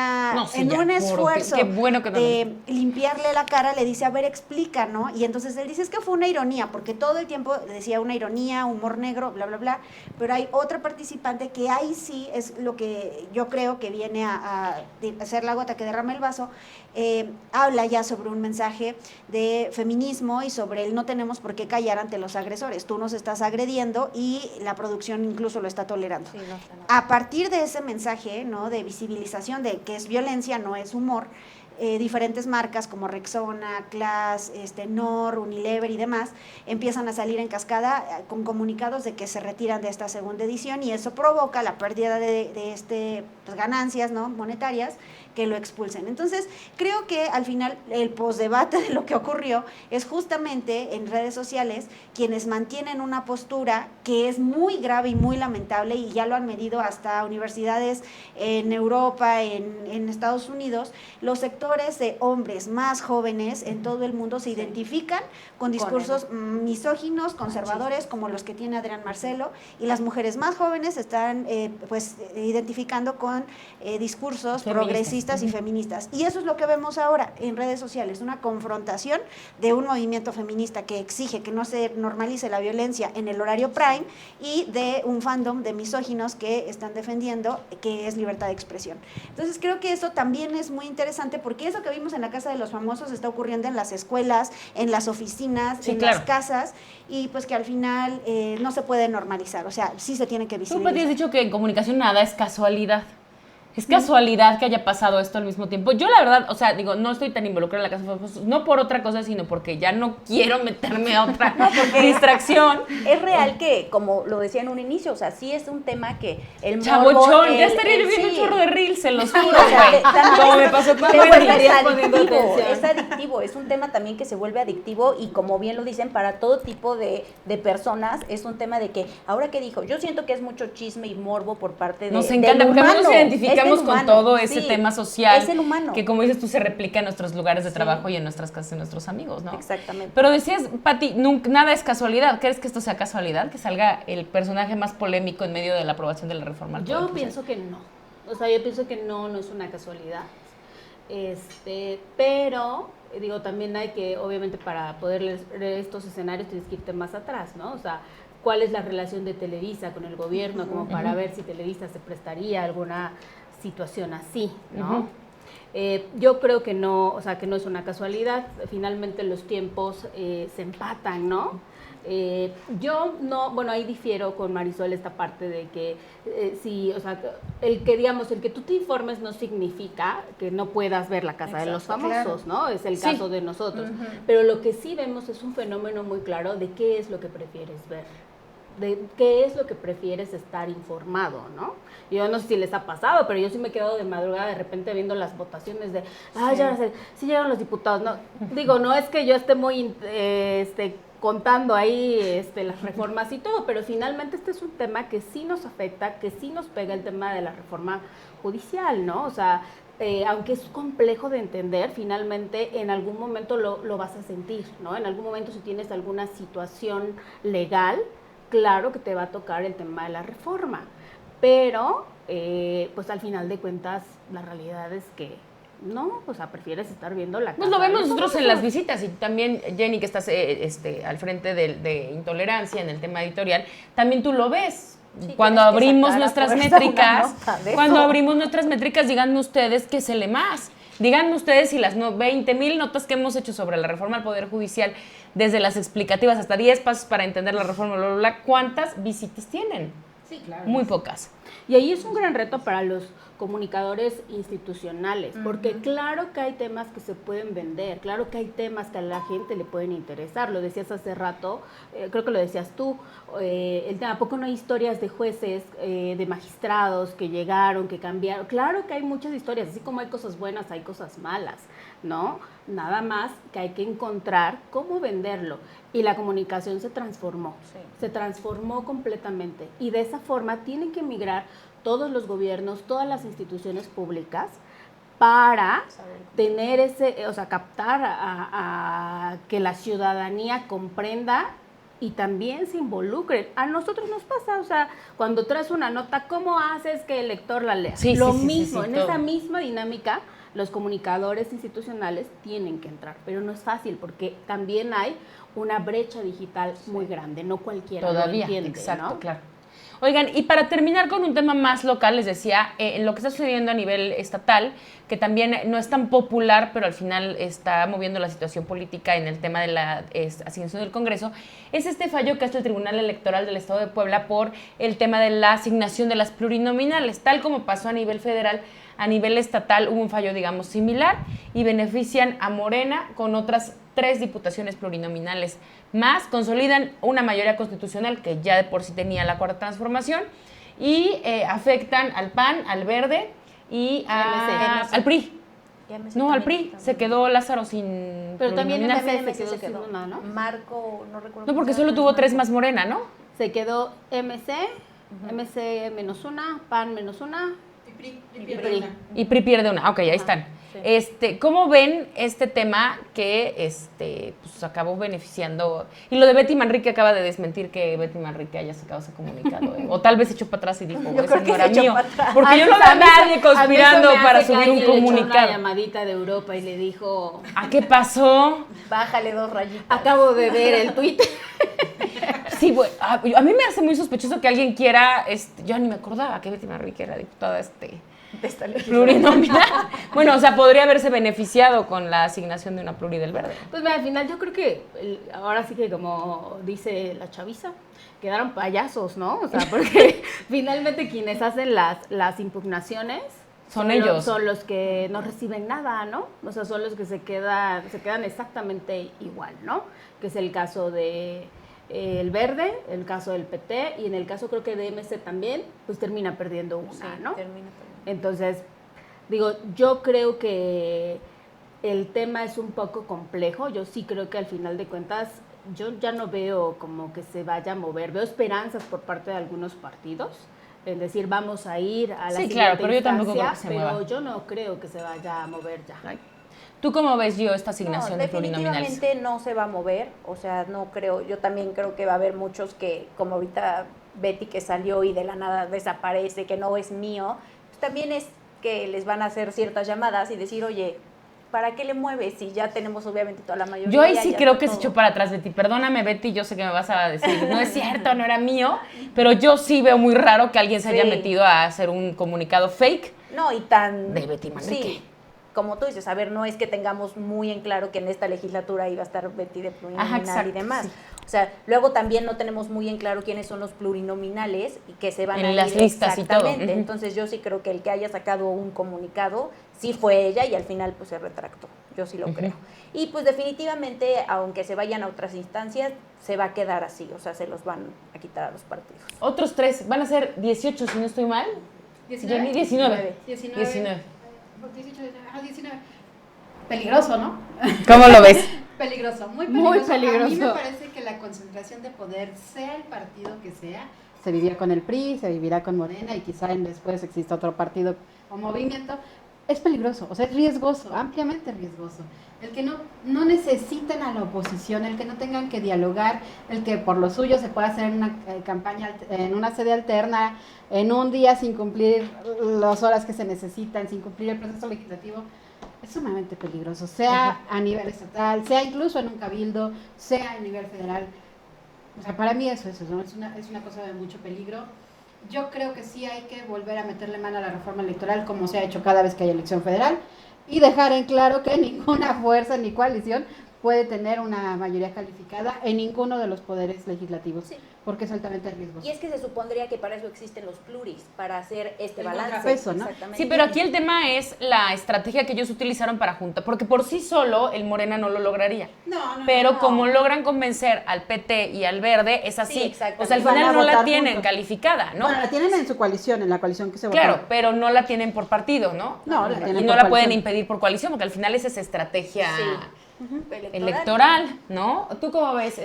esfuerzo de limpiarle la cara le dice, a ver, explica, ¿no? Y entonces él dice, es que fue una ironía, porque todo el tiempo decía una ironía, humor negro, bla, bla, bla, pero hay otra participante que ahí sí es lo que yo creo que viene a hacer la gota que derrama el vaso, habla ya sobre un mensaje de feminismo y sobre el no tenemos por qué callar ante los agresores, tú nos estás agrediendo y la producción incluso lo está tolerando. Sí, no. A partir de ese mensaje, ¿no?, de visibilización de que es violencia, no es humor, diferentes marcas como Rexona, Class, Knorr, Unilever y demás empiezan a salir en cascada con comunicados de que se retiran de esta segunda edición, y eso provoca la pérdida de pues, ganancias, ¿no?, monetarias, que lo expulsen. Entonces, creo que al final el posdebate de lo que ocurrió es justamente en redes sociales quienes mantienen una postura que es muy grave y muy lamentable, y ya lo han medido hasta universidades en Europa, en Estados Unidos. Los sectores de hombres más jóvenes en todo el mundo se identifican con discursos misóginos, conservadores, como los que tiene Adrián Marcelo, y las mujeres más jóvenes están identificando con discursos progresistas y feministas. Y eso es lo que vemos ahora en redes sociales, una confrontación de un movimiento feminista que exige que no se normalice la violencia en el horario prime, y de un fandom de misóginos que están defendiendo que es libertad de expresión. Entonces creo que eso también es muy interesante, porque eso que vimos en La Casa de los Famosos está ocurriendo en las escuelas, en las oficinas, en las casas, y pues que al final no se puede normalizar, o sea, sí se tiene que visibilizar. Tú, Pati, has dicho que en comunicación nada es casualidad. ¿Es casualidad que haya pasado esto al mismo tiempo? Yo la verdad, o sea, digo, no estoy tan involucrada en La Casa de los Famosos, no por otra cosa, sino porque ya no quiero meterme a otra distracción. Es real que, como lo decía en un inicio, o sea, sí es un tema que el chabochón, ya estaría viendo un chorro de reels, se los juro, güey. Como me pasó con es adictivo, es un tema también que se vuelve adictivo, y como bien lo dicen, para todo tipo de personas, es un tema de que, ahora que dijo, yo siento que es mucho chisme y morbo por parte de nos encanta, porque nos identificamos con todo ese tema social, es el humano, que como dices tú se replica en nuestros lugares de trabajo y en nuestras casas, en nuestros amigos, ¿no? Exactamente. Pero decías, Pati, nada es casualidad. ¿Crees que esto sea casualidad? Que salga el personaje más polémico en medio de la aprobación de la reforma al Poder Yo Judicial. pienso que no. O sea, yo pienso que no es una casualidad. Pero digo, también hay que, obviamente, para poder leer estos escenarios tienes que irte más atrás, ¿no? O sea, ¿cuál es la relación de Televisa con el gobierno? Como para ver si Televisa se prestaría a alguna situación así, ¿no? Yo creo que no, o sea, que no es una casualidad. Finalmente los tiempos se empatan, ¿no? Yo no, bueno, ahí difiero con Marisol esta parte de que sí, o sea, el que tú te informes no significa que no puedas ver La Casa de los Famosos, ¿no? Es el caso de nosotros. Pero lo que sí vemos es un fenómeno muy claro de qué es lo que prefieres ver. de qué es lo que prefieres estar informado, ¿no? Yo no sé si les ha pasado, pero yo sí me he quedado de madrugada de repente viendo las votaciones de, ya no sé, sí llegaron los diputados, no, digo, no es que yo esté muy, contando ahí las reformas y todo, pero finalmente este es un tema que sí nos afecta, que sí nos pega el tema de la reforma judicial, ¿no? O sea, aunque es complejo de entender, finalmente en algún momento lo vas a sentir, ¿no? En algún momento si tienes alguna situación legal, claro que te va a tocar el tema de la reforma, pero pues al final de cuentas la realidad es que no, o sea, prefieres estar viendo la casa. Pues lo vemos nosotros en las visitas y también, Jenny, que estás al frente de Intolerancia en el tema editorial, también tú lo ves. Sí, cuando abrimos nuestras métricas, díganme ustedes qué se lee más. Díganme ustedes si las 20,000 notas que hemos hecho sobre la reforma al Poder Judicial, desde las explicativas hasta 10 pasos para entender la reforma, bla, bla, bla, ¿cuántas visitas tienen? Sí, claro. Muy pocas. Y ahí es un gran reto para los comunicadores institucionales, porque claro que hay temas que se pueden vender, claro que hay temas que a la gente le pueden interesar, lo decías hace rato, creo que lo decías tú, el tema, ¿a poco no hay historias de jueces, de magistrados que llegaron, que cambiaron? Claro que hay muchas historias, así como hay cosas buenas, hay cosas malas, ¿no? Nada más que hay que encontrar cómo venderlo. Y la comunicación se transformó, se transformó completamente. Y de esa forma tienen que migrar todos los gobiernos, todas las instituciones públicas para tener captar a que la ciudadanía comprenda y también se involucren. A nosotros nos pasa, o sea, cuando traes una nota, ¿cómo haces que el lector la lea? Lo mismo, en esa misma dinámica, los comunicadores institucionales tienen que entrar, pero no es fácil porque también hay una brecha digital muy grande, no cualquiera todavía lo entiende, exacto, ¿no? claro. Oigan, y para terminar con un tema más local, les decía, lo que está sucediendo a nivel estatal, que también no es tan popular, pero al final está moviendo la situación política en el tema de la asignación del Congreso, es este fallo que hace el Tribunal Electoral del Estado de Puebla por el tema de la asignación de las plurinominales, tal como pasó a nivel federal. A nivel estatal hubo un fallo, digamos, similar y benefician a Morena con otras 3 diputaciones plurinominales más, consolidan una mayoría constitucional que ya de por sí tenía la Cuarta Transformación y afectan al PAN, al Verde y al PRI. No, al PRI se quedó Lázaro sin pero también el MC se quedó sin una, ¿no? Marco, no recuerdo. No, porque solo tuvo 3 más Morena, ¿no? Se quedó MC, MC menos una, PAN menos una. Y PRI pierde una. Ok, ahí están. Sí. ¿Cómo ven este tema que pues acabó beneficiando? Y lo de Betty Manrique acaba de desmentir que Betty Manrique haya sacado ese comunicado. O tal vez echó para atrás y dijo, ese no era mío. Porque yo no veo a nadie conspirando para subir un comunicado. Una llamadita de Europa y le dijo, ¿a qué pasó? Bájale 2 rayitas. Acabo de ver el tuit. Sí, bueno, a mí me hace muy sospechoso que alguien quiera, yo ni me acordaba que Betty Manrique era diputada plurinominal. Bueno, o sea, podría haberse beneficiado con la asignación de una pluri del Verde. Pues mira, al final yo creo que, ahora sí que como dice la chaviza, quedaron payasos, ¿no? O sea, porque finalmente quienes hacen las impugnaciones son ellos. Son los que no reciben nada, ¿no? O sea, son los que se quedan exactamente igual, ¿no? Que es el caso de el Verde, el caso del PT y en el caso creo que de MC también, pues termina perdiendo una, sí, ¿no? Termina perdiendo. Entonces, digo, yo creo que el tema es un poco complejo, yo sí creo que al final de cuentas yo ya no veo como que se vaya a mover, veo esperanzas por parte de algunos partidos, es decir, vamos a ir a la siguiente claro, pero yo tampoco creo que se mueva. Pero yo no creo que se vaya a mover ya. ¿Tú cómo ves, Gio, esta asignación de plurinominales? Definitivamente no se va a mover, o sea, no creo, yo también creo que va a haber muchos que, como ahorita Betty que salió y de la nada desaparece, que no es mío, pues también es que les van a hacer ciertas llamadas y decir, oye, ¿para qué le mueves si ya tenemos obviamente toda la mayoría? Yo ahí sí creo que todo. se echó para atrás, Betty. Perdóname, Betty, yo sé que me vas a decir, no es cierto, no era mío, pero yo sí veo muy raro que alguien se haya metido a hacer un comunicado fake no, y tan de Betty Manrique. Sí. como tú dices, a ver, no es que tengamos muy en claro que en esta legislatura iba a estar Betty de plurinominal exacto, y demás. sí. O sea, luego también no tenemos muy en claro quiénes son los plurinominales y que se van En a ir las listas y todo. exactamente. Ujú. Entonces yo sí creo que el que haya sacado un comunicado sí fue ella y al final pues se retractó. Yo sí lo creo. Y pues definitivamente, aunque se vayan a otras instancias, se va a quedar así, o sea, se los van a quitar a los partidos. Otros 3, van a ser 18 si no estoy mal. 19. 19. 19. 19. Peligroso, ¿no? ¿Cómo lo ves? Peligroso, muy Muy peligroso. A mí me peligroso. parece que la concentración de poder, sea el partido que sea, Se vivía con el PRI, se vivirá con Morena y quizá después exista otro partido o movimiento, es peligroso, o sea, es riesgoso, ampliamente riesgoso. el que no necesiten a la oposición, el que no tengan que dialogar, el que por lo suyo se pueda hacer en una campaña, en una sede alterna, en un día sin cumplir las horas que se necesitan, sin cumplir el proceso legislativo, es sumamente peligroso, sea a nivel estatal, sea incluso en un cabildo, sea a nivel federal. O sea, para mí eso, ¿no? Es una cosa de mucho peligro. Yo creo que sí hay que volver a meterle mano a la reforma electoral como se ha hecho cada vez que hay elección federal y dejar en claro que ninguna fuerza ni coalición puede tener una mayoría calificada en ninguno de los poderes legislativos, Sí. porque es altamente riesgoso. Y es que se supondría que para eso existen los pluris, para hacer este El balance. contrapeso, ¿no? Exactamente. Sí, pero aquí el tema es la estrategia que ellos utilizaron para juntar, porque por sí solo el Morena no lo lograría. Pero como logran convencer al PT y al Verde, es así. Sí, exactamente. O sea, al Van a final no la votar tienen juntos. calificada, ¿no? Bueno, la tienen en su coalición, en la coalición que se votó. Claro, pero no la tienen por partido, ¿no? No, la tienen y no por la pueden coalición. impedir por coalición, porque al final esa es estrategia Sí. electoral, ¿no? ¿Tú cómo ves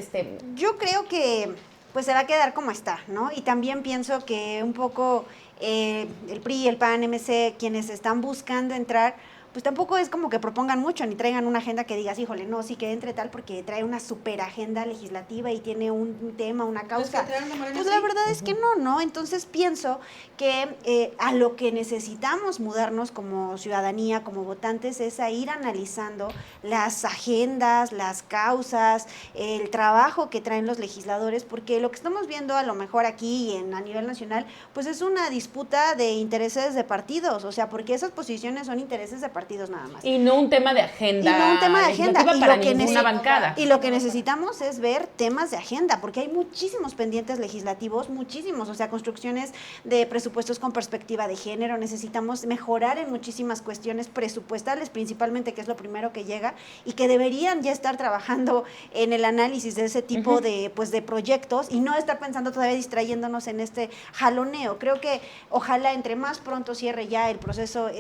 Yo creo que pues se va a quedar como está, ¿no? Y también pienso que un poco el PRI, el PAN, MC, quienes están buscando entrar, pues tampoco es como que propongan mucho, ni traigan una agenda que digas, híjole, no, sí que entre tal, porque trae una super agenda legislativa y tiene un tema, una causa. Pues la verdad es que no. Entonces pienso que a lo que necesitamos mudarnos como ciudadanía, como votantes, es a ir analizando las agendas, las causas, el trabajo que traen los legisladores, porque lo que estamos viendo a lo mejor aquí y a nivel nacional, pues es una disputa de intereses de partidos, o sea, porque esas posiciones son intereses de partidos nada más. Y no un tema de agenda. Y no un tema de agenda. legislativa Y para lo que ninguna bancada. Y lo que necesitamos es ver temas de agenda, porque hay muchísimos pendientes legislativos, muchísimos, o sea, construcciones de presupuestos con perspectiva de género, necesitamos mejorar en muchísimas cuestiones presupuestales, principalmente, que es lo primero que llega, y que deberían ya estar trabajando en el análisis de ese tipo de proyectos, y no estar pensando todavía distrayéndonos en este jaloneo. Creo que ojalá entre más pronto cierre ya el proceso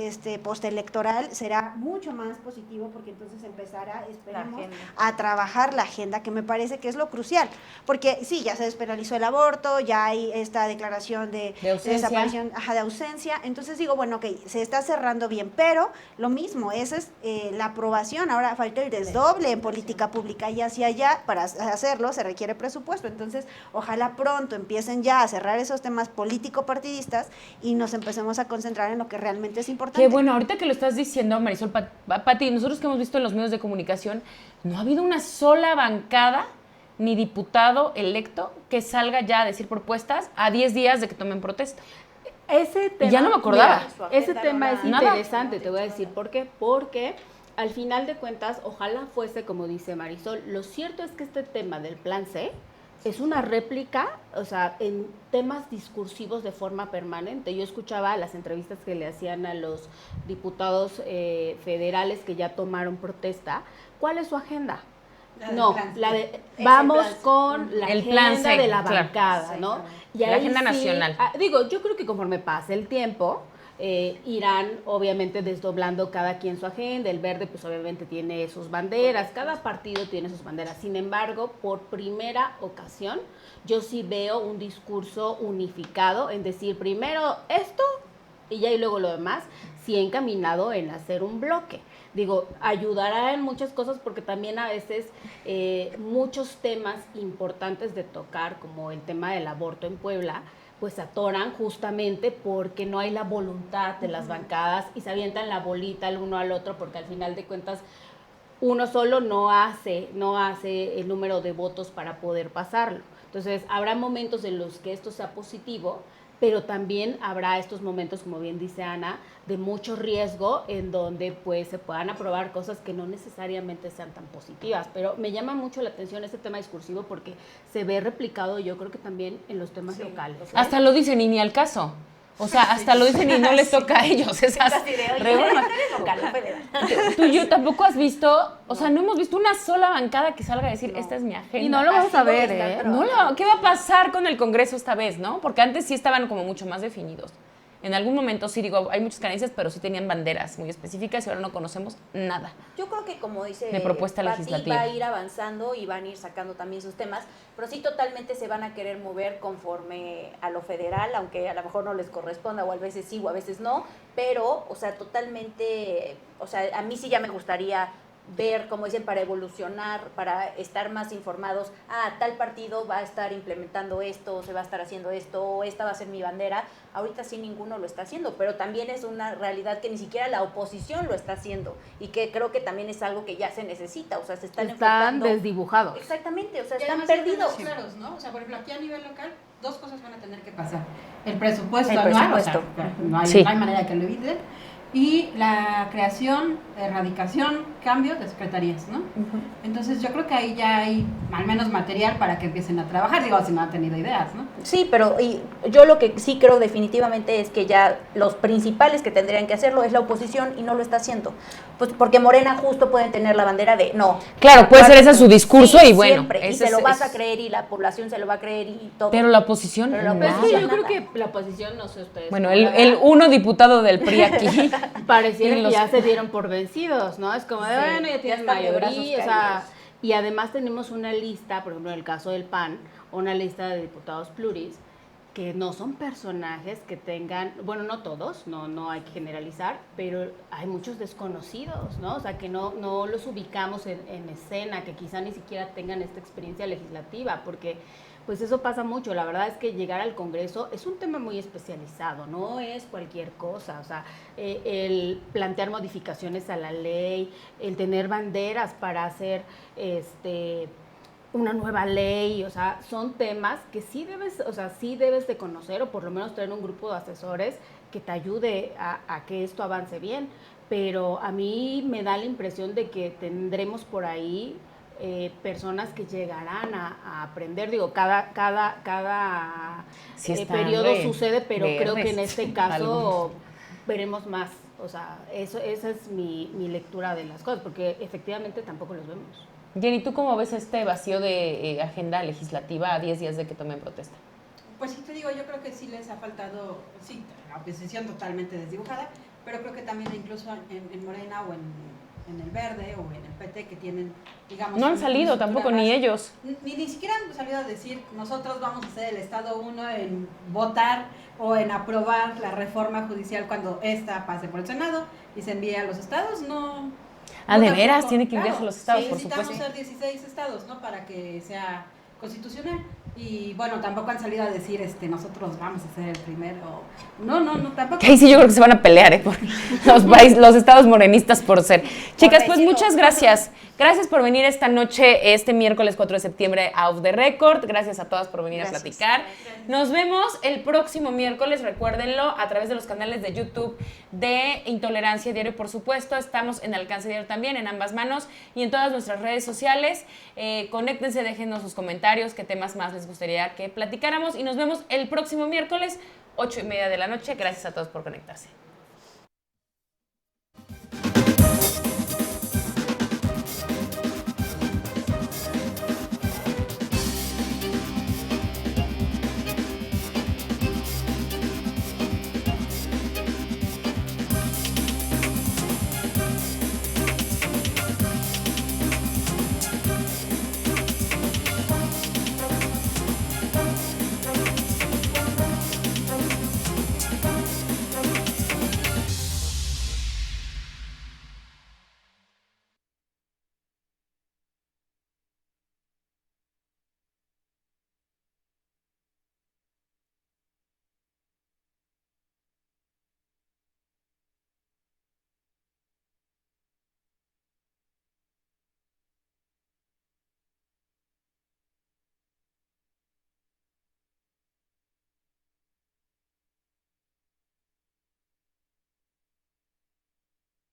postelectoral, será mucho más positivo, porque entonces empezará, esperamos, a trabajar la agenda, que me parece que es lo crucial, porque sí, ya se despenalizó el aborto, ya hay esta declaración de ausencia. desaparición, de ausencia, entonces digo, bueno, ok, se está cerrando bien, pero lo mismo, esa es la aprobación, ahora falta el desdoble en política pública, y hacia allá, para hacerlo, se requiere presupuesto, entonces ojalá pronto empiecen ya a cerrar esos temas político-partidistas y nos empecemos a concentrar en lo que realmente es importante. Qué bueno, ahorita que lo estás diciendo, Marisol, Pati, nosotros que hemos visto en los medios de comunicación, no ha habido una sola bancada ni diputado electo que salga ya a decir propuestas a 10 días de que tomen protesta. Ese tema, ya no me acordaba. Mira, ese tema es Nada. interesante, te voy a decir por qué. Porque al final de cuentas, ojalá fuese como dice Marisol. Lo cierto es que este tema del plan C es una réplica, o sea, en temas discursivos de forma permanente. Yo escuchaba las entrevistas que le hacían a los diputados federales que ya tomaron protesta. ¿Cuál es su agenda? No, la de vamos con la El plan agenda C, de la claro. bancada, ¿no? Y La ahí agenda sí, nacional. Digo, yo creo que conforme pase el tiempo, irán obviamente desdoblando cada quien su agenda. El Verde pues obviamente tiene sus banderas, cada partido tiene sus banderas. Sin embargo, por primera ocasión, yo sí veo un discurso unificado en decir primero esto y ya y luego lo demás, sí encaminado en hacer un bloque. Digo, ayudará en muchas cosas porque también a veces muchos temas importantes de tocar, como el tema del aborto en Puebla, pues se atoran justamente porque no hay la voluntad de las bancadas y se avientan la bolita el uno al otro, porque al final de cuentas uno solo no hace el número de votos para poder pasarlo. Entonces, habrá momentos en los que esto sea positivo, pero también habrá estos momentos, como bien dice Ana, de mucho riesgo en donde pues se puedan aprobar cosas que no necesariamente sean tan positivas. Pero me llama mucho la atención este tema discursivo porque se ve replicado, yo creo que también en los temas locales. Hasta lo dicen y ni al caso. O sea, hasta lo dicen y no les toca a ellos esas reformas. Tú y yo tampoco has visto, o sea, no hemos visto una sola bancada que salga a decir, esta es mi agenda. Y no lo vamos a ver, ¿eh? ¿Qué va a pasar con el Congreso esta vez, no? Porque antes sí estaban como mucho más definidos. En algún momento sí digo, hay muchas carencias, pero sí tenían banderas muy específicas y ahora no conocemos nada. Yo creo que, como dice de propuesta Pati, legislativa. va a ir avanzando y van a ir sacando también sus temas, pero sí totalmente se van a querer mover conforme a lo federal, aunque a lo mejor no les corresponda, o a veces sí o a veces no, pero, o sea, totalmente, o sea, a mí sí ya me gustaría ver, como dicen, para evolucionar, para estar más informados, tal partido va a estar implementando esto, se va a estar haciendo esto, esta va a ser mi bandera. Ahorita sí ninguno lo está haciendo, pero también es una realidad que ni siquiera la oposición lo está haciendo y que creo que también es algo que ya se necesita, o sea, se están enfocando. Desdibujados. Exactamente, o sea, Y están además perdidos. claros, ¿no? O sea, por ejemplo, aquí a nivel local, dos cosas van a tener que pasar. El presupuesto El anual, presupuesto. o sea, no hay, Sí. no hay manera que lo eviten, y la creación, erradicación, cambio de secretarías, ¿no? Entonces yo creo que ahí ya hay al menos material para que empiecen a trabajar, digo, si no han tenido ideas, ¿no? Sí, pero yo lo que sí creo definitivamente es que ya los principales que tendrían que hacerlo es la oposición y no lo está haciendo. Pues porque Morena justo pueden tener la bandera de no. Claro, puede ser ese su discurso Sí, y bueno. siempre, y ese se lo es- vas a creer y la población se lo va a creer y todo. Pero la oposición, Pero la Pero es nada. que yo Nada. creo que la oposición, no sé ustedes. Bueno, cómo la el vean, uno diputado del PRI aquí. pareciera y que los- ya se dieron por vencidos, ¿no? Es como de, Sí, bueno, ya ya tienen están de brazos mayoría, o sea, caídos. y además tenemos una lista, por ejemplo, en el caso del PAN, una lista de diputados pluris, que no son personajes que tengan, bueno, no todos, no hay que generalizar, pero hay muchos desconocidos, ¿no? O sea, que no los ubicamos en escena, que quizá ni siquiera tengan esta experiencia legislativa, porque pues eso pasa mucho. La verdad es que llegar al Congreso es un tema muy especializado, no es cualquier cosa. O sea, el plantear modificaciones a la ley, el tener banderas para hacer una nueva ley, o sea, son temas que sí debes de conocer, o por lo menos tener un grupo de asesores que te ayude a que esto avance bien. Pero a mí me da la impresión de que tendremos por ahí personas que llegarán a aprender. Digo, cada Sí están periodo sucede, pero creo que en verdes, este caso algunos. veremos más. O sea, esa es mi lectura de las cosas, porque efectivamente tampoco los vemos. Jenny, ¿tú cómo ves este vacío de agenda legislativa a 10 días de que tomen protesta? Pues sí te digo, yo creo que sí les ha faltado, sí, la oposición totalmente desdibujada, pero creo que también incluso en Morena o en el Verde o en el PT que tienen, digamos... No han una salido estructura tampoco, más- ni ellos. Ni siquiera han salido a decir, nosotros vamos a ser el Estado 1 en votar o en aprobar la reforma judicial cuando esta pase por el Senado y se envíe a los estados, no... Ah, no ¿de tampoco. veras? Tiene que enviarse a los estados, Sí, por necesitamos supuesto. ser 16 estados, ¿no? Para que sea constitucional. Y bueno, tampoco han salido a decir, nosotros vamos a ser el primero. No, tampoco. Que ahí sí yo creo que se van a pelear, por los estados morenistas por ser. Chicas, pues muchas gracias. Gracias por venir esta noche, este miércoles 4 de septiembre, a Off the Record. Gracias a todas por venir a platicar. Nos vemos el próximo miércoles, recuérdenlo, a través de los canales de YouTube de Intolerancia Diario, por supuesto. Estamos en Alcance Diario también, en ambas manos, y en todas nuestras redes sociales. Conéctense, déjenos sus comentarios, qué temas más les gustaría que platicáramos, y nos vemos el próximo miércoles, 8:30 de la noche. Gracias a todos por conectarse.